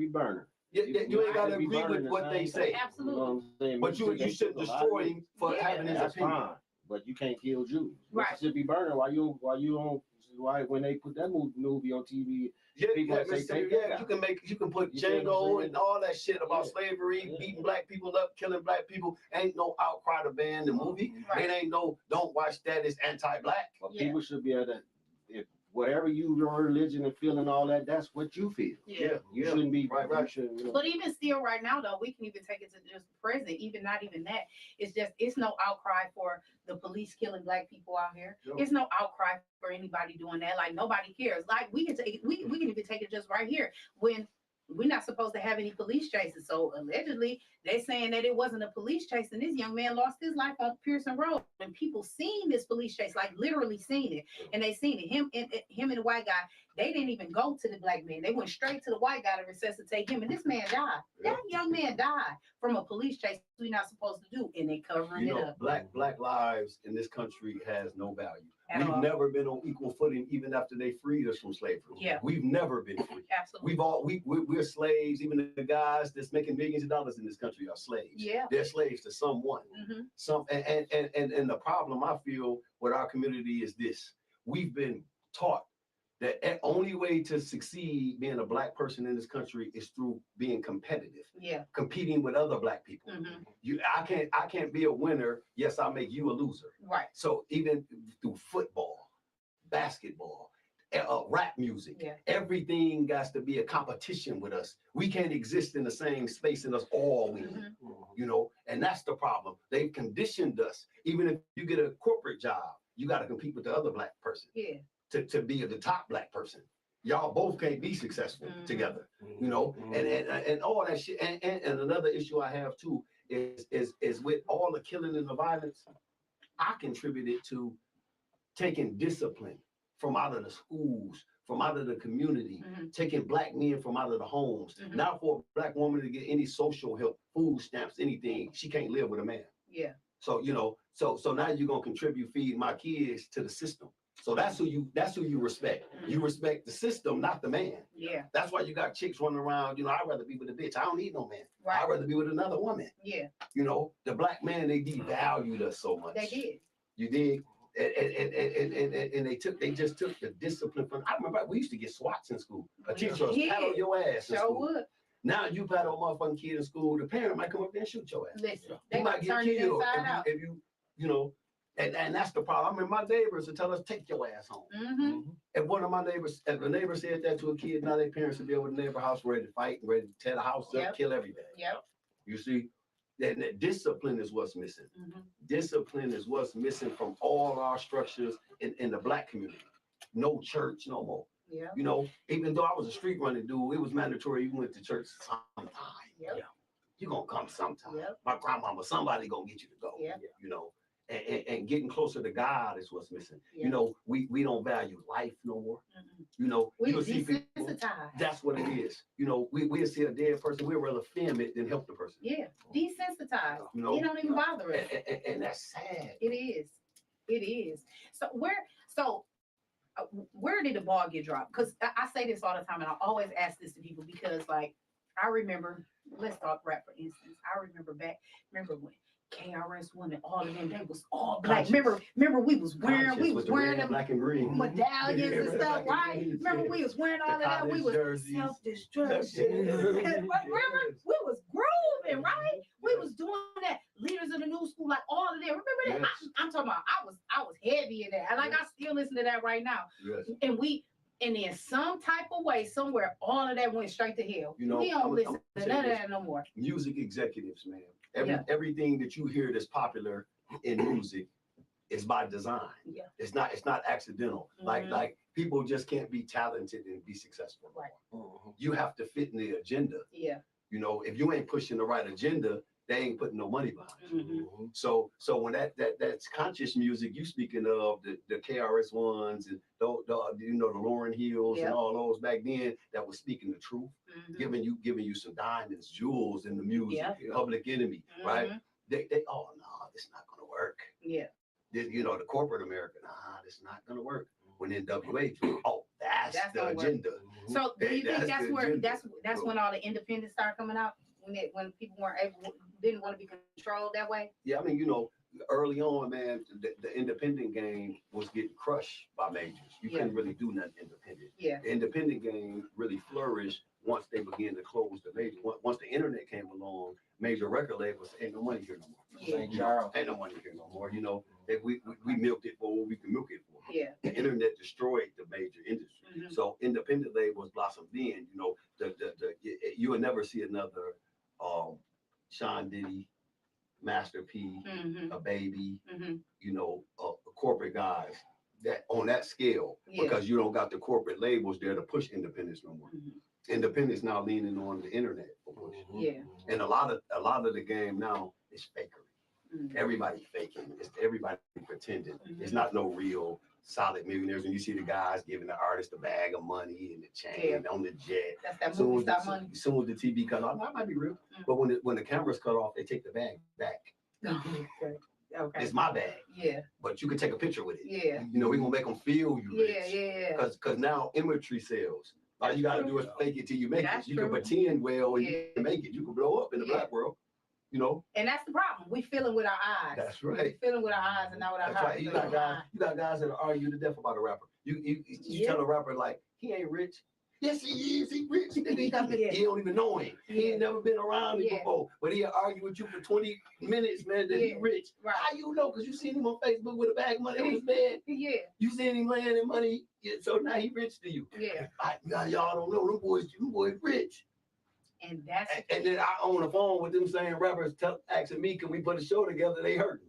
You ain't gotta agree with what they say. Absolutely. But you shouldn't destroy him for having his opinion. But you can't kill Jews. Right. Should be burning when they put that movie on TV. You can put Django and all that shit about slavery, beating black people up, killing black people. Ain't no outcry to ban the movie. Right. It ain't no don't watch that, it's anti-black. But people should be able to, if whatever your religion and feeling all that, that's what you feel. Yeah. You shouldn't be right. But even still right now though, we can even take it to just the present, not even that. It's no outcry for the police killing black people out here. No. It's no outcry for anybody doing that. Like nobody cares. Like we can even take it just right here when we're not supposed to have any police chases. So allegedly, they're saying that it wasn't a police chase, and this young man lost his life on Pearson Road. And people seen this police chase, like literally seen it, and they seen it. Him and the white guy, they didn't even go to the black man. They went straight to the white guy to resuscitate him, and this man died. That young man died from a police chase. We're not supposed to do, and they covering it up. Black lives in this country has no value. We've never been on equal footing, even after they freed us from slavery. Yeah, we've never been free. Absolutely, we're slaves. Even the guys that's making millions of dollars in this country are slaves. Yeah, they're slaves to someone. Mm-hmm. And the problem I feel with our community is this: we've been taught that the only way to succeed being a black person in this country is through being competitive. Yeah, competing with other black people. Mm-hmm. I can't be a winner. Yes, I'll make you a loser. Right. So even through football, basketball, rap music, everything got to be a competition with us. We can't exist in the same space and us all win. Mm-hmm. And that's the problem. They've conditioned us. Even if you get a corporate job, you got to compete with the other black person. Yeah. To be the top black person. Y'all both can't be successful together, and all that shit. And another issue I have too is with all the killing and the violence, I contributed to taking discipline from out of the schools, from out of the community, taking black men from out of the homes. Now for a black woman to get any social help, food stamps, anything, she can't live with a man. Yeah. So so now you're gonna contribute feed my kids to the system. So that's who you respect. You respect the system, not the man. Yeah. That's why you got chicks running around. I'd rather be with a bitch. I don't need no man. Right. I'd rather be with another woman. Yeah. The black man, they devalued us so much. They did. You dig? And they just took the discipline from. I remember we used to get SWATs in school. A teacher was paddle your ass in school. Would. Now you paddle a motherfucking kid in school, the parent might come up there and shoot your ass. Listen, they might get killed if you know. And that's the problem. I mean, my neighbors would tell us, take your ass home. If one of my neighbors, if a neighbor said that to a kid, now their parents would be over the neighbor house ready to fight, ready to tear the house up, kill everything. You see, that discipline is what's missing. Discipline is what's missing from all our structures in the Black community. No church no more. You know, even though I was a street running dude, it was mandatory you went to church sometime. You're gonna come sometime. My grandmama, somebody gonna get you to go. You know. And getting closer to God is what's missing. You know, we don't value life no more. You know, we desensitized. That's what it is. You know, we'll see a dead person, we'd rather film it than help the person. Desensitized. You know, it don't even bother us. And that's sad. It is. It is. So where did the ball get dropped? Because I say this all the time, and I always ask this to people because, like, I remember. Let's talk rap for instance. I remember when KRS-One and all of them, they was all black. Remember we was wearing them black and green medallions and stuff, right? Remember we was wearing all of that. We was self-destruction. Remember we was grooving, right? We was doing that. Leaders of the new school, like all of that. Remember that? I'm talking about. I was heavy in that. Like I still listen to that right now. And in some type of way, somewhere, all of that went straight to hell. You know, we don't listen to none of that no more. Music executives, man. Everything that you hear that's popular in music is by design. It's not accidental. Like people just can't be talented and be successful. You have to fit in the agenda. You know, if you ain't pushing the right agenda, they ain't putting no money behind you. So when that's conscious music, you speaking of the KRS-Ones and the Lauryn Hills and all those back then that was speaking the truth, giving you some diamonds, jewels in the music, Public Enemy, right? They oh no, it's not gonna work. You know, the corporate America, nah, it's not gonna work. When NWA, oh, that's the agenda. So do you think that's where that's when all the independents start coming out? When people didn't want to be controlled that way? Yeah, I mean, you know, early on, man, the independent game was getting crushed by majors. You couldn't really do nothing independent. The independent game really flourished once they began to close the major. Once the internet came along, major record labels ain't no money here no more. Ain't no money here no more. You know, we milked it for what we can milk it for. The internet destroyed the major industry. So independent labels blossomed then. You know, you would never see another Sean Diddy, Master P, a Baby, you know, corporate guys that on that scale because you don't got the corporate labels there to push independence no more. Independence now leaning on the internet for push. And a lot of the game now is fakery. Everybody faking. It's everybody pretending. It's not no real solid millionaires. And you see the guys giving the artist a bag of money and the chain on the jet. That's that movie style money. As soon as the TV cut off, that might be real. But when the cameras cut off, they take the bag back. Okay. It's my bag. But you can take a picture with it. You know, we're gonna make them feel you rich. Because now imagery sells. All you gotta do is fake it till you make it. You can pretend well and you can make it. You can blow up in the black world. You know, and that's the problem. We feeling with our eyes. That's right. We feeling with our eyes and not with our hearts. You got guys that argue to death about a rapper. You tell a rapper like he ain't rich. Yes, he is. He rich. He don't even know him. He ain't never been around him before. But he'll argue with you for 20 minutes, man, that he rich. How you know? Because you seen him on Facebook with a bag of money on his bed. You seen him laying in money. So now he rich to you. Y'all don't know. Them boys rich. And that's and then I on the phone with them saying rappers asking me, can we put a show together? They hurting.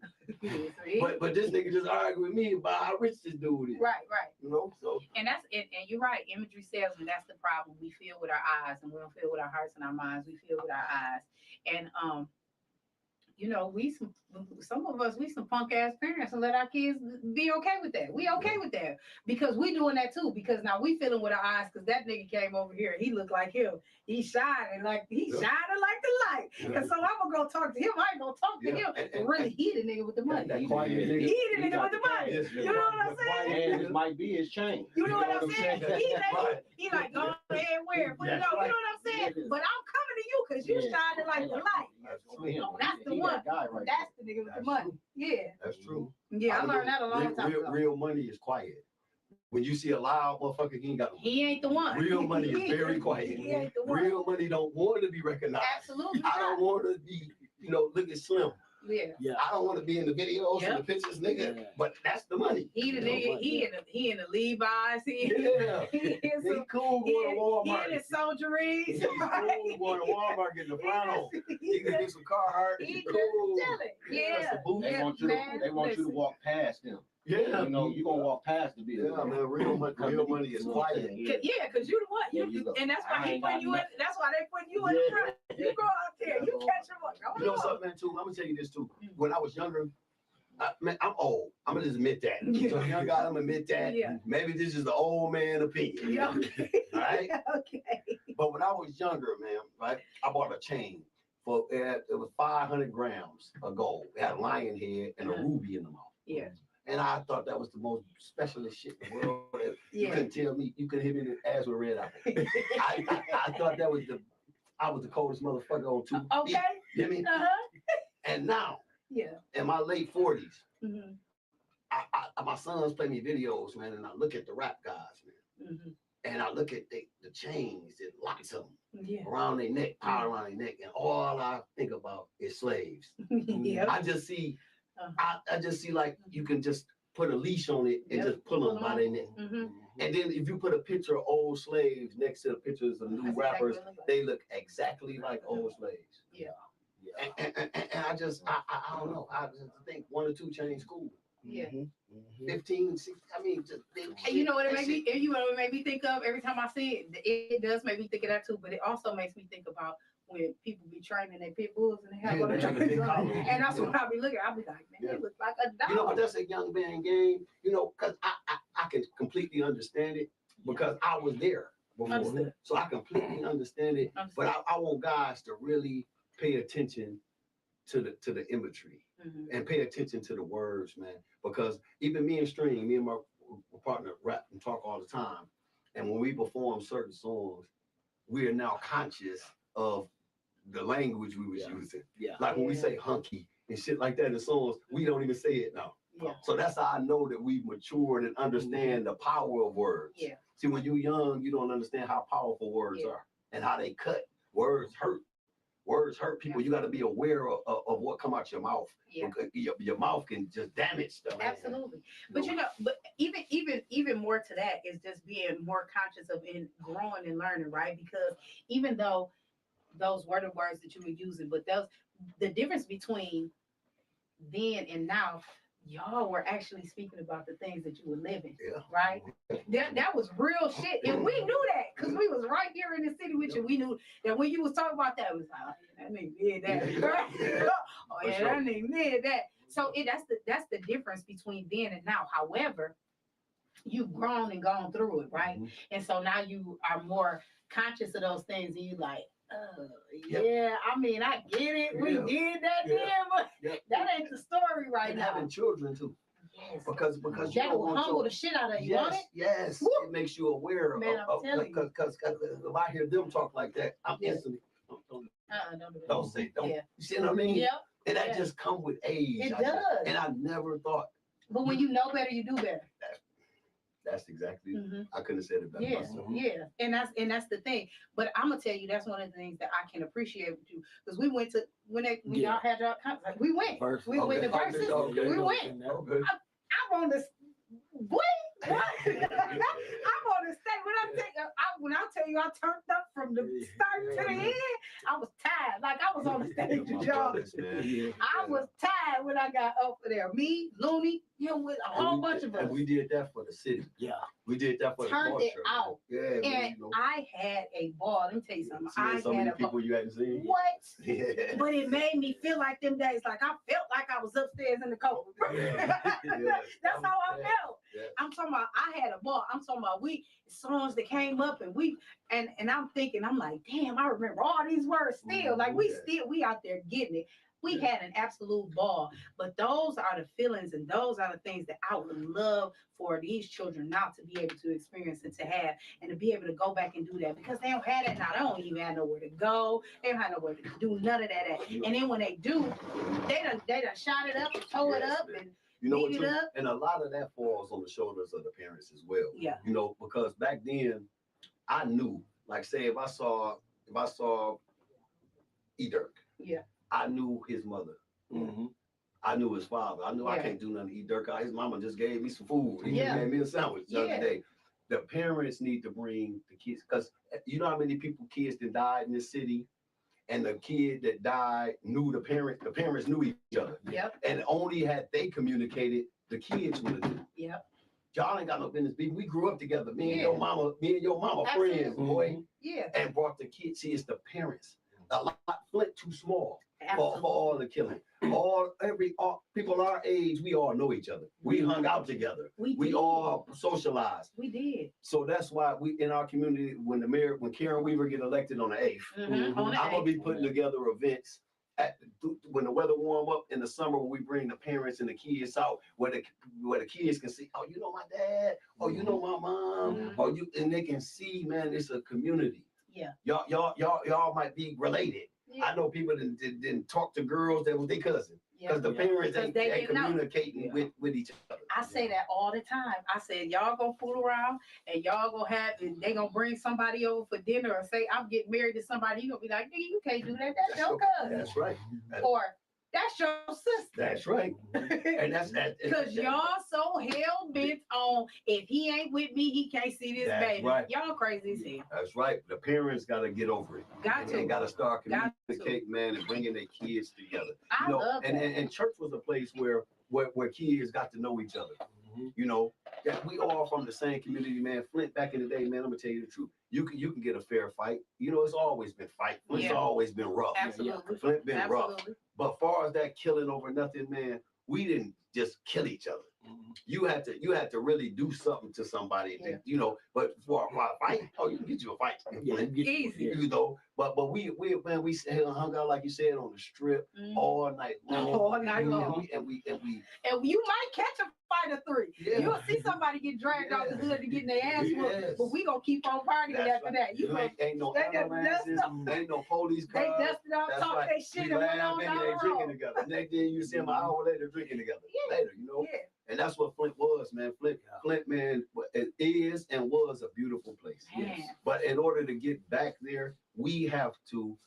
but this nigga just argued with me about how rich this dude is. Right. You know, so and that's it. And you're right, imagery sells, and that's the problem. We feel with our eyes, and we don't feel with our hearts and our minds. We feel with our eyes, and you know, some of us some punk ass parents and let our kids be okay with that. We okay with that because we doing that too. Because now we feeling with our eyes because that nigga came over here. He looked like him. He's shining like the light. And so I'm gonna go talk to him. I ain't gonna talk to him. And really, he the nigga with the money. He the nigga with the money. You know what I'm saying? It might be his chain. You know what I'm saying? He like go ahead wear. Put it on. You know what I'm saying? But I'm coming to you because you shining like the light. That's true. Oh, that's the one. That's the nigga with the money. Yeah. That's true. Yeah, I learned that a long time ago. Real money is quiet. When you see a loud motherfucker, he ain't got no money. He ain't the one. Real money is very quiet. He ain't the one. Real money don't want to be recognized. Absolutely. I don't want to be, looking slim. Yeah. I don't want to be in the videos and the pictures, nigga. But that's the money. He the nigga. He in the Levi's. He cool going to Walmart. He in his soldieries. He's cool going to Walmart getting the flannel. He can get some Carhartt. He cool. Yeah. They want you to walk past them. Yeah, you're gonna walk past the building. Yeah, man, real money is quiet. Yeah, because you the one. And that's why he putting you in. That's why they putting you in the front. You go out there, you catch them up. You know something, man, too? I'm gonna tell you this too. When I was younger, man, I'm old. I'm gonna just admit that. So young guy, I'm gonna admit that. Yeah. Maybe this is the old man opinion. Yeah. Okay. All right. Okay. But when I was younger, man, right, I bought a chain for it was 500 grams of gold. It had a lion head and a ruby in the mouth. Yeah. And I thought that was the most specialist shit in the world. You couldn't tell me, you couldn't hit me in the ass with a red apple. I thought that was I was the coldest motherfucker on 2 feet. Okay. You know what I mean? And now, in my late 40s, my sons play me videos, man, and I look at the rap guys, man. And I look at the chains and lots of them around their neck, power around their neck, and all I think about is slaves. I just see, I just see like you can just put a leash on it and just pull them by their neck. And then if you put a picture of old slaves next to the pictures of new rappers, they look exactly like old slaves. And I just, I don't know. I just think 1 or 2 chains cool. 15, 16, I mean, just big. And you know what it made me? You know what it made me think of every time I see it. It does make me think of that too. But it also makes me think about when people be training their pit bulls and they have on the and that's what I be looking. I be like, man, they look like a dog. You know, but that's a young man game. You know, because I can completely understand it because I was there before, so I completely understand it. But I want guys to really pay attention to the imagery and pay attention to the words, man. Because even me and String, me and my partner rap and talk all the time. And when we perform certain songs, we are now conscious of the language we was using. Like when we say hunky and shit like that in songs, we don't even say it now. So that's how I know that we've matured and understand the power of words. See, when you're young, you don't understand how powerful words are and how they cut. Words hurt. Words hurt people. You got to be aware of what come out your mouth. Your mouth can just damage stuff. Absolutely. But you know, but even more to that is just being more conscious of in growing and learning, right? Because even though those were the words that you were using, but the difference between then and now, y'all were actually speaking about the things that you were living, right? That was real shit, and we knew that because we was right here in the city with you. We knew that when you was talking about that, it was like, oh, yeah, that nigga did that. Oh yeah, that nigga did that. So that's the difference between then and now. However, you've grown and gone through it, right? And so now you are more conscious of those things, and you like, yeah, I mean, I get it. We did that then, but that ain't the story right and now. Having children too. Because that will humble the shit out of you. Yes, it makes you aware Man, of because if I hear them talk like that, I'm instantly don't say don't. You see what I mean? Yep. And that just comes with age. It does. And I never thought. But when you know better, you do better. That's exactly. I couldn't have said it better. Yeah, and that's the thing. But I'm gonna tell you, that's one of the things that I can appreciate with you because we went to when y'all had y'all contact, we went. We went to Versus. We went. I'm on this. What? I'm on the stage. When I tell you I turned up from the start to the end, I was tired. Like I was on the stage with y'all. I was tired when I got up there. Me, Looney, with a whole bunch of us. And we did that for the city. We did that for the culture. Turned it out. And I had a ball. Let me tell you something. I so had many people you hadn't seen. What? But it made me feel like them days. Like I felt like I was upstairs in the cold. That's how I felt. I'm talking about I had a ball. I'm talking about songs that came up and I'm thinking, I'm like, damn, I remember all these words still. Like we out there getting it. We had an absolute ball. But those are the feelings and those are the things that I would love for these children now to be able to experience and to have and to be able to go back and do that because they don't have that now. They don't even have nowhere to go. They don't have nowhere to do none of that. And then when they do, they done shot it up and tore it up and beat it up. And a lot of that falls on the shoulders of the parents as well. Yeah. Because back then I knew, like say if I saw E. Dirk, I knew his mother. Mm-hmm. I knew his father. I knew I can't do nothing to E. Dirk. His mama just gave me some food. He gave me a sandwich the other day. The parents need to bring the kids, because you know how many kids that died in this city, and the kid that died knew the parents knew each other. Yep. And only had they communicated, the kids would have knew. Yep. Y'all ain't got no business being. We grew up together. Me and your mama Absolutely. friends, boy. Yeah. And brought the kids. See, it's the parents. A lot Flint too small for all the killing. People our age, we all know each other. We hung out together. We all socialized. We did. So that's why we in our community, when Karen Weaver get elected on the 8th, I'm gonna be putting together events when the weather warm up in the summer, we bring the parents and the kids out where the kids can see, oh, you know my dad, oh, you know my mom, and they can see, man, it's a community. Yeah. Y'all might be related. Yeah. I know people didn't talk to girls that was their cousin because the parents ain't communicating with each other. I say that all the time. I said, y'all gonna fool around and y'all gonna have, and they gonna bring somebody over for dinner or say, I'm getting married to somebody. You gonna be like, nigga, you can't do that. That's your cousin. That's right. Or that's your sister. That's right. And that's because y'all so hell bent on if he ain't with me, he can't see this baby. Right. Y'all crazy as hell. That's right. The parents gotta get over it. They gotta start communicating, man, and bringing their kids together. I love that. And church was a place where kids got to know each other. You know, that we all from the same community, man. Flint back in the day, man, I'm gonna tell you the truth. You can get a fair fight. You know, it's always been fight. It's always been rough. Absolutely. Flint been rough. But far as that killing over nothing, man, we didn't just kill each other. You had to really do something to somebody, you know. But for a fight, you can get you a fight. Easy. You know. But we hung out, like you said, on the strip all night long. All night long. And you might catch a fight or three. Yeah. You'll see somebody get dragged off the hood and getting their ass whooped. But we gonna keep on partying after that. Ain't no ambulances, ain't no police cars. They dusted up, talk their shit, and went on down the road. Drinking together. Next thing you see them an hour later drinking together. Later, you know. Yeah. And that's what Flint was, man. Flint, man, it is and was a beautiful place. Yes. But in order to get back there, we have to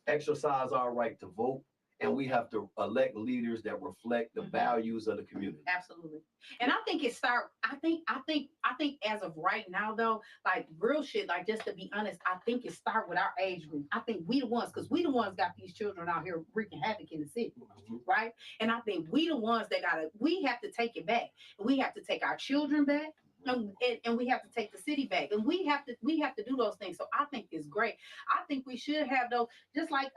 exercise our right to vote, and we have to elect leaders that reflect the values of the community. Absolutely. And I think I think as of right now though, like real shit, like just to be honest, I think it start with our age group. I think we the ones, because we the ones got these children out here wreaking havoc in the city, right? And I think we the ones that we have to take it back. We have to take our children back. And we have to take the city back, and we have to do those things. So I think it's great. I think we should have those, just like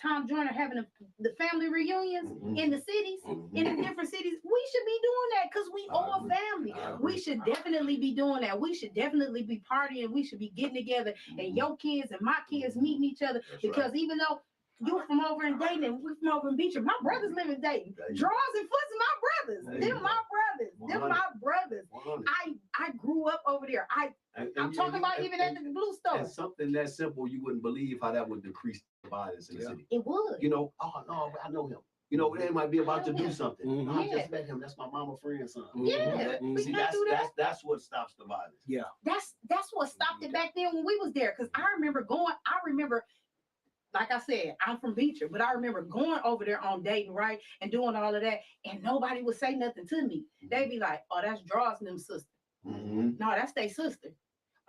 Tom Joyner having the family reunions in the cities, in the different cities. We should be doing that because we all family. We should definitely be doing that. We should definitely be partying. We should be getting together, and your kids and my kids meeting each other. Because even though you from over in Dayton and we from over in Beecher, my brothers live in Dayton. Draws and Foots are my brothers. They're my brothers. They're my brothers. I grew up over there. I'm talking about even at the Blue Store. And something that simple, you wouldn't believe how that would decrease the violence in the city. It would. You know, oh no, I know him. You know, they might be about to do something. I just met him. That's my mama friend's son. Yeah. See, that's what stops the violence. Yeah. That's what stopped it back then when we was there. Because I remember, like I said, I'm from Beecher, but I remember going over there on Dayton, right, and doing all of that, and nobody would say nothing to me. They'd be like, "Oh, that's Draws and them sister." No, that's their sister.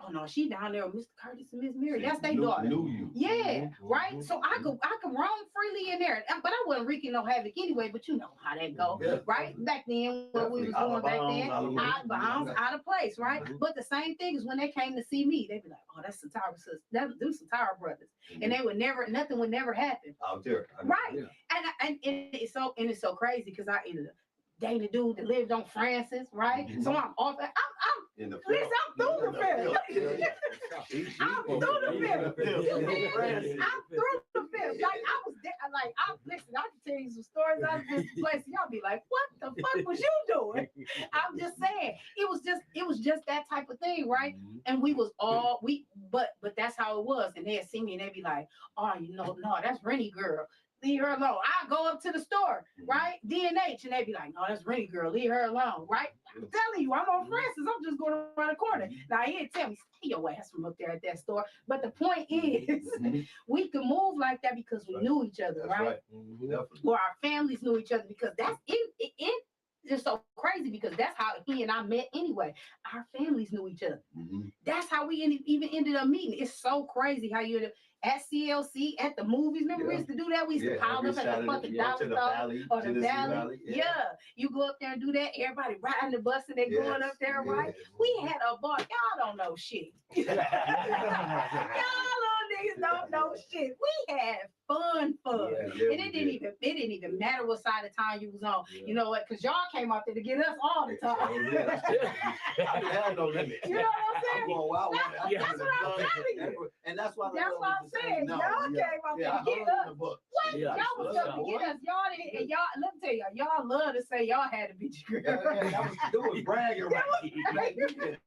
Oh no, she down there with Mr. Curtis and Miss Mary. That's their daughter. Knew you. Yeah, right. So I could roam freely in there, but I wasn't wreaking no havoc anyway. But you know how that go, right? Back then, what we was doing back then, out of bounds, out of place, right? But the same thing is when they came to see me, they'd be like, "Oh, that's Satara sister. Them Satara brothers," and they would nothing would never happen. Out there, right? And it's so crazy because I ended up dating a dude that lived on Francis, right? So I'm off. I'm through the field. I'm through the field. Like I was listen, I can tell you some stories out of this place. Y'all be like, what the fuck was you doing? I'm just saying, it was just that type of thing, right? And we was all but that's how it was. And they'd see me and they'd be like, oh, no, that's Rennie girl. Leave her alone. I go up to the store, right? D&H, and they be like, no, that's Rennie girl. Leave her alone, right? I'm telling you, I'm on Francis. I'm just going around the corner. Now, he didn't tell me, stay your ass from up there at that store. But the point is, we could move like that because we knew each other, right? Or our families knew each other because that's it. It's so crazy because that's how he and I met anyway. Our families knew each other. That's how we even ended up meeting. It's so crazy how you ended up at CLC, at the movies. Remember we used to do that? We used to pile up at the fucking dollar store or the valley. Yeah. You go up there and do that. Everybody riding the bus and they going up there, right? We had a bar. Y'all don't know shit. Y'all little niggas don't know shit. We had fun. And it didn't even matter what side of town you was on. You know what? Because y'all came out there to get us all the time. I didn't have no limit. You know what I'm saying? I'm going wild. That's what I'm telling you. And that's why I'm saying. Y'all came out there to get us. What? Y'all was up to get us. Y'all didn't. And y'all, let me tell y'all love to say y'all had to beat your girl. That was bragging right.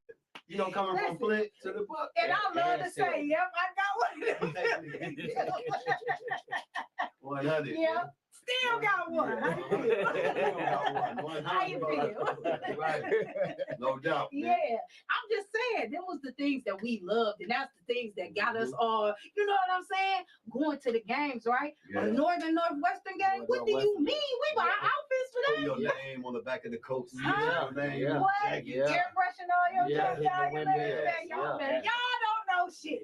You know, coming from Flint to the book. And I love to say, yep, I got one of them. 100. Yeah. Still got one. How you feel? Right. No doubt. Yeah. I'm just saying, them was the things that we loved, and that's the things that got us all, you know what I'm saying? Going to the games, right? On the Northwestern game. What do you mean? We buy outfits for that. Put your name on the back of the coat. Huh? Your name. What? Airbrushing all your chest out your legs. Y'all don't know shit.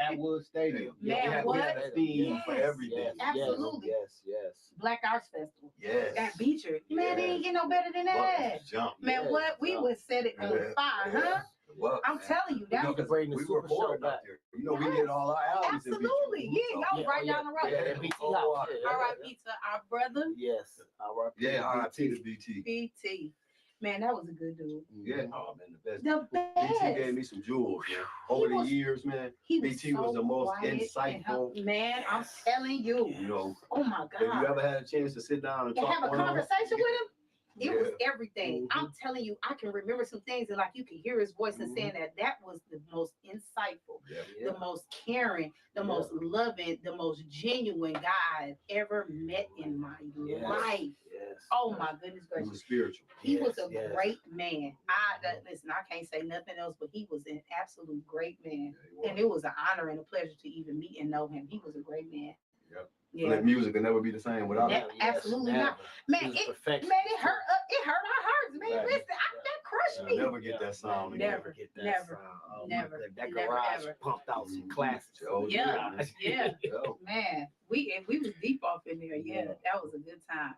At Wood Stadium. Man, what? We had a theme for everything. Absolutely. Yes. Black Arts Festival. Yes. That Beecher. Man, they ain't get no better than that. Man, what? We would set it on fire, huh? Well, I'm telling you, that was bring the super show back. You know, we did all our albums. Absolutely. Yeah, y'all right down the road. R.I.P. to our brother. Yes. R.I.P. to BT. BT. Man, that was a good dude. Yeah. Oh, man, the best. The best. BT gave me some jewels, man. Over the years, man, BT was the most insightful. Man, I'm telling you. You know. Oh, my God. If you ever had a chance to sit down and talk have a conversation with him? It was everything. Mm-hmm. I'm telling you, I can remember some things, and like you can hear his voice and saying that was the most insightful, the most caring, the most loving, the most genuine guy I've ever met in my life. Oh my goodness gracious. He was spiritual. He was a great man. Listen, I can't say nothing else, but he was an absolute great man. And it was an honor and a pleasure to even meet and know him. He was a great man. Yeah. Like music will never be the same without him. Absolutely not. Man, it hurt our hearts, man. Listen, that crushed me. I'll never get that sound again. Never get that sound. Never. That garage pumped out some classics. Yeah. Man, we was deep off in there. Yeah, that was a good time.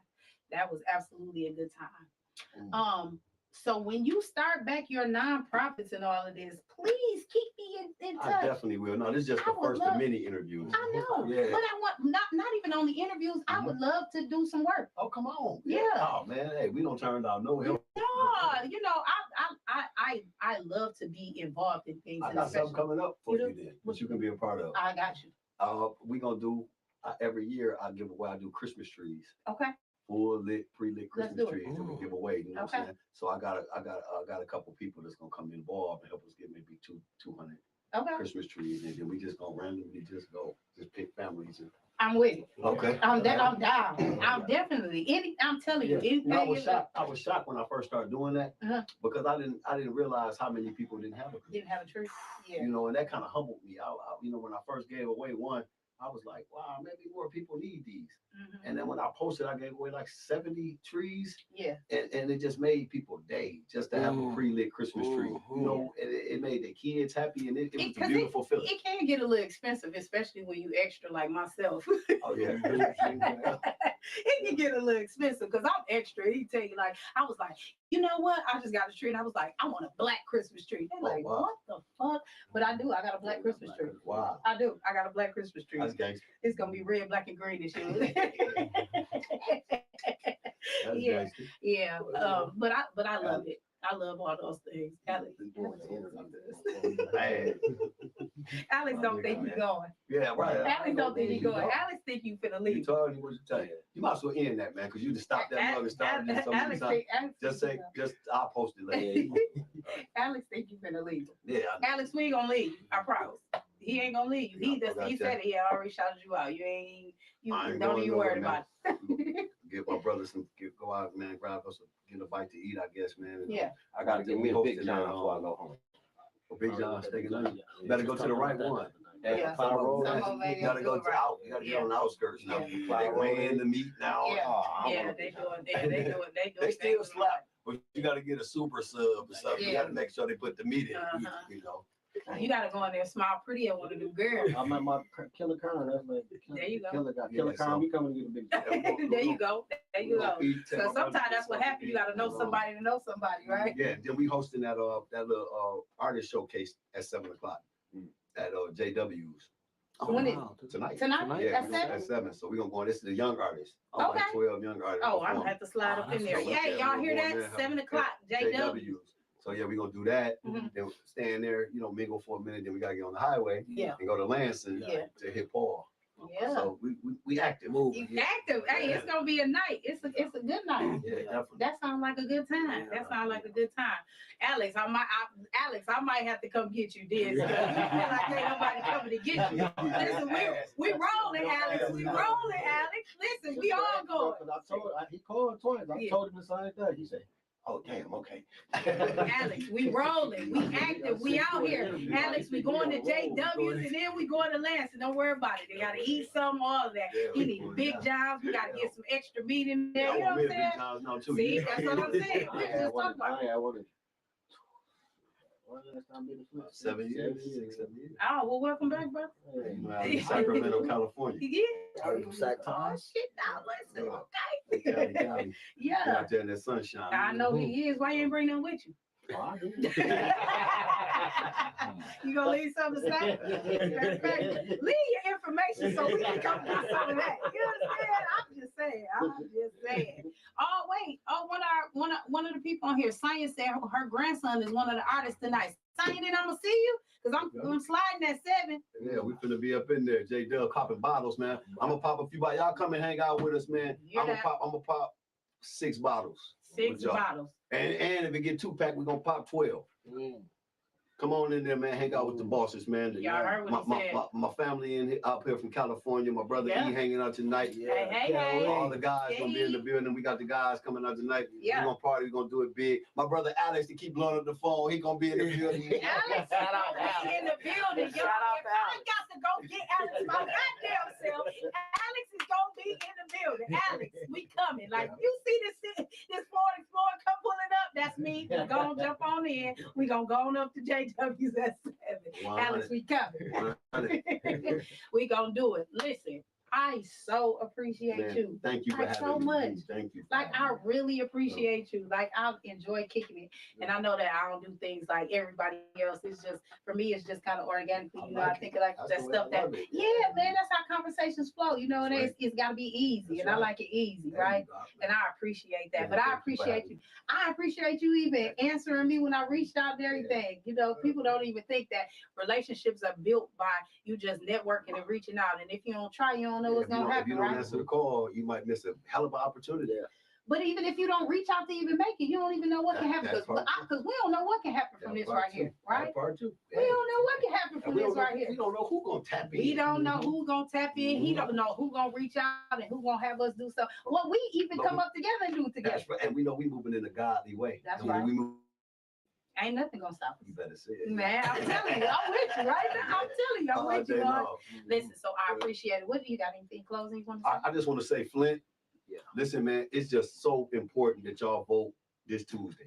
That was absolutely a good time. So when you start back your nonprofits and all of this, please keep me in touch. I definitely will. No, this is just the first of many interviews. I know. Yeah. But I want not even only interviews. I would love to do some work. Oh, come on. Yeah. Oh man, hey, we don't turn down no help. No, you know, I love to be involved in things. I got something coming up for you then, that you can be a part of. I got you. We're gonna do every year I give away, I do Christmas trees. Okay. Full lit, pre-lit Christmas trees that we give away. You know what I'm saying? So I got a couple people that's gonna come involved and help us get maybe 200 Christmas trees, and then we just gonna randomly just pick families. I'm with it. Okay. I'm down. I'm definitely I'm telling you. I was shocked when I first started doing that because I didn't realize how many people didn't have a tree. Yeah. You know, and that kind of humbled me. You know, when I first gave away one, I was like, wow, maybe more people need these. And then when I posted, I gave away like 70 trees. Yeah. And it just made people day just to have a pre-lit Christmas tree. You know, it made the kids happy, and it was a beautiful feeling. It can get a little expensive, especially when you extra like myself. Oh, yeah. It can get a little expensive because I'm extra. He tell you, like, I was like, you know what? I just got a tree, and I was like, I want a black Christmas tree. They're like, what the fuck? But I do. I got a black Christmas tree. Wow. I do. I got a black Christmas tree. That's gangster. It's gonna be red, black, and green this year. That's gangster. Yeah. But I love it. I love all those things. Alex don't think he's going. Yeah, right. Alex don't think he's going. Alex think you finna leave. You told me what you tell you. You might as well end that, man, because you just stopped that mug and started this so many times. Just I'll post it later. Alex think you finna leave. Yeah. Alex, we ain't gonna leave. I promise. He ain't gonna leave you. He said he already shouted you out. You don't even worry about it. Give my brother go out, man, grab us get a bite to eat, I guess, man. Yeah. I gotta get me a Big John before I go home. Big John steak and onion. Better go to the right one. Yeah. You gotta go to out. You gotta get on the outskirts now. They weighing the meat now. Yeah, they do it. They still slap, but you gotta get a super sub or something. You gotta make sure they put the meat in. You know. You gotta go in there, smile pretty and one of them girls. I'm at my Killer Khan. That's like there you go. Killer Khan. We coming to get a Big John. There you go. There you go. So sometimes that's what happens. You gotta know somebody to know somebody, right? Yeah. Then we hosting that little artist showcase at 7:00 at JW's. When is tonight? Yeah, at 7. So we're gonna go on. This is the young artists. Okay. Like 12 young artists. Oh, I'm gonna have to slide up in there. Yeah, y'all hear that? 7:00 JW's. So yeah, we're gonna do that. Then stand there, mingle for a minute. Then we gotta get on the highway and go to Lansing to hit Paul. Yeah. So we active. You active. Hey, it's gonna be a night. It's a good night. Yeah, definitely. That sounds like a good time. That sounds like a good time. Alex, I might have to come get you this. You feel like ain't nobody coming to get you. Listen, we rolling, Alex. We rolling, Alex. Listen, we all going. He called twice. I told him the same thing. He said, "Oh damn, okay." Alex, we rolling, we active, we out here. Alex, we going to JW's and then we going to Lansing. Don't worry about it. They gotta eat some, all of that. He need big jobs. We gotta get some extra meat in there. You know what I'm saying? See, that's what I'm saying. We just talking about. 7 years, 6, 7 years. Oh, well, welcome back, bro. Sacramento, California. Yeah. Oh, shit, now listen, okay. Yeah. Out there in the sunshine. I know he is. Why you ain't bring them with you? You gonna leave something to say? Leave your information so we can come do some of that. You understand? I'm just saying. Oh wait. Oh, one of the people on here, Sonya said her grandson is one of the artists tonight. Sonya, then I'm gonna see you because I'm sliding at 7. Yeah, we finna be up in there. J Dub popping bottles, man. I'm gonna pop a few bottles. Y'all come and hang out with us, man. I'm gonna pop 6 bottles. 6 bottles. And if we get 2-pack, we're gonna pop 12. Come on in there, man. Hang out with the bosses, man. Y'all heard what he said. My family up here from California. My brother E hanging out tonight. Hey. All the guys gonna be in the building. We got the guys coming out tonight. Yeah. We're gonna party. We're gonna do it big. My brother Alex, to keep blowing up the phone. He gonna be in the building. Alex is in the building. Y'all, I got to go get Alex my goddamn self. Alex is gonna be in the building. Alex, we coming. Like you see this Ford Explorer come pulling up. That's me. We gonna jump on in. We gonna go on up to JW's at 7. Alex, we coming. We gonna do it. Listen, I so appreciate you. Thank you for having so me. much. Thank you. Like I really appreciate you. Like I enjoy kicking it, and I know that I don't do things like everybody else. It's just for me, it's just kind of organically. I think like that stuff that man. That's how conversations flow. It's got to be easy, and I like it easy, right? And I appreciate that. But I appreciate you. I appreciate you even answering me when I reached out and everything. People don't even think that relationships are built by you just networking and reaching out. And if you don't try, you don't know what's gonna happen. If you don't answer the call, you might miss a hell of an opportunity. But even if you don't reach out to even make it, you don't even know what can happen. Because we don't know what can happen from this right here, right? Part 2. We don't know what can happen from this right here. We don't know who's gonna tap in. We don't know who's gonna tap in. He don't know who's gonna reach out and who's gonna have us do stuff. Well, we even come up together and do it together. That's right. And we know we moving in a godly way. That's right. Ain't nothing gonna stop us. You better say it. Man, I'm telling you, I'm with you right now. I'm telling you, I'm with you. Listen, so I appreciate it. What do you got? Anything closing you want to say? I just want to say, Flint, listen, man, it's just so important that y'all vote this Tuesday.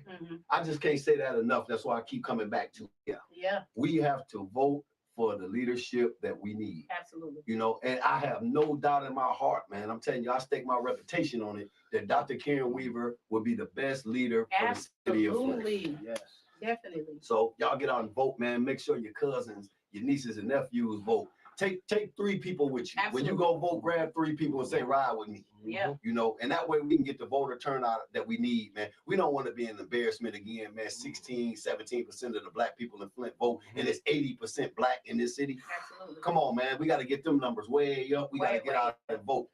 I just can't say that enough. That's why I keep coming back to it. Yeah. We have to vote for the leadership that we need. Absolutely. And I have no doubt in my heart, man. I'm telling you, I stake my reputation on it that Dr. Karen Weaver will be the best leader for the city of Flint. Absolutely. Yes. Definitely. So y'all get out and vote, man. Make sure your cousins, your nieces and nephews vote. take 3 people with you. Absolutely. When you go vote, grab 3 people and say, ride with me. Yeah. You know, and that way we can get the voter turnout that we need, man. We don't want to be an embarrassment again, man. 17% of the black people in Flint vote, and it's 80% black in this city. Absolutely. Come on, man. We got to get them numbers way up. We got to get out and vote.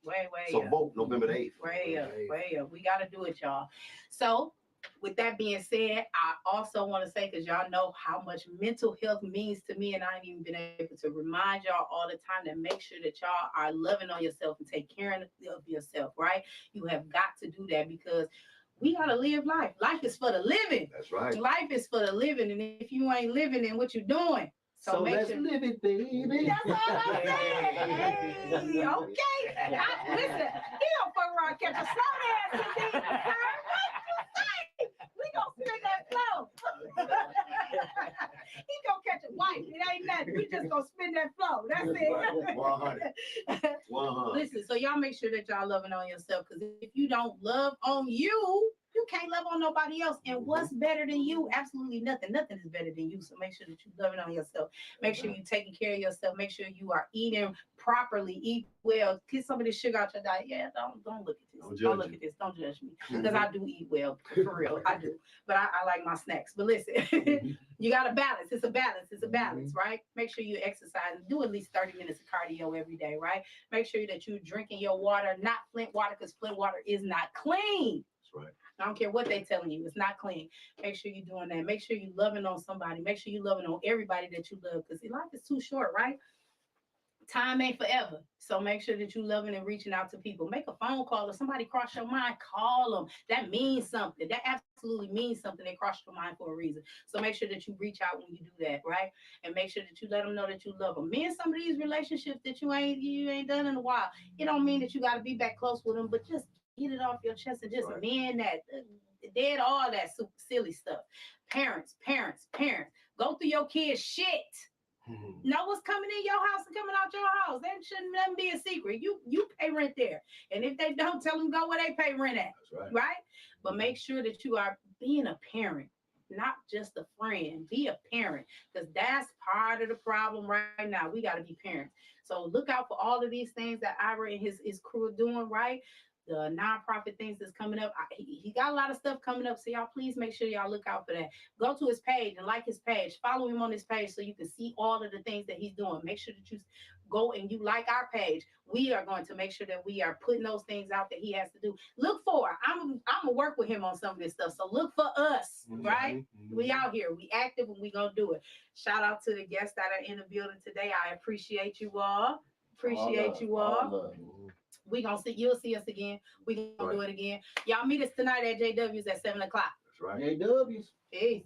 Way So up. vote November the 8th. Way up. We got to do it, y'all. So with that being said, I also want to say, because y'all know how much mental health means to me, and I ain't even been able to remind y'all all the time that make sure that y'all are loving on yourself and take care of yourself, right? You have got to do that because we got to live life. Life is for the living. That's right. Life is for the living, and if you ain't living, then what you doing? So let's live it, baby. That's all I'm saying. Hey, okay. Listen, he don't fuck around catch a slow ass today. We gonna spin that flow. He gonna catch a wife. It ain't nothing. We just gonna spin that flow. That's it. 100. 100. Listen, so y'all make sure that y'all loving on yourself, because if you don't love on you, you can't love on nobody else. And what's better than you? Absolutely nothing. Nothing is better than you. So make sure that you loving on yourself. Make sure you're taking care of yourself. Make sure you are eating properly. Eat well. Get some of this sugar out your diet. Yeah, don't look at this. Don't look at this. Don't judge me. Because I do eat well. For real. I do. But I like my snacks. But listen, you got to balance. It's a balance. It's a balance, right? Make sure you exercise. Do at least 30 minutes of cardio every day, right? Make sure that you're drinking your water, not Flint water, because Flint water is not clean. That's right. I don't care what they telling you. It's not clean. Make sure you're doing that. Make sure you're loving on somebody. Make sure you're loving on everybody that you love, because life is too short, right? Time ain't forever. So make sure that you're loving and reaching out to people. Make a phone call. If somebody cross your mind, call them. That means something. That absolutely means something. They crossed your mind for a reason. So make sure that you reach out when you do that, right? And make sure that you let them know that you love them. Me and some of these relationships that you ain't done in a while, it don't mean that you got to be back close with them, but just get it off your chest and just man that dead all that silly stuff. Parents, go through your kids' shit. Know what's coming in your house and coming out your house. That shouldn't nothing be a secret. You pay rent there, and if they don't, tell them go where they pay rent at. That's right? But make sure that you are being a parent, not just a friend. Be a parent, because that's part of the problem right now. We got to be parents. So look out for all of these things that Ira and his crew are doing, right? The nonprofit things that's coming up. He got a lot of stuff coming up. So y'all please make sure y'all look out for that. Go to his page and like his page. Follow him on his page so you can see all of the things that he's doing. Make sure that you go and you like our page. We are going to make sure that we are putting those things out that he has to do. Look for, I'm gonna work with him on some of this stuff. So look for us, right? We out here. We active and we gonna do it. Shout out to the guests that are in the building today. I appreciate you all. Appreciate you all. We gonna see, you'll see us again. We gonna do it again. Y'all meet us tonight at JW's at 7 o'clock. That's right. JW's. Peace.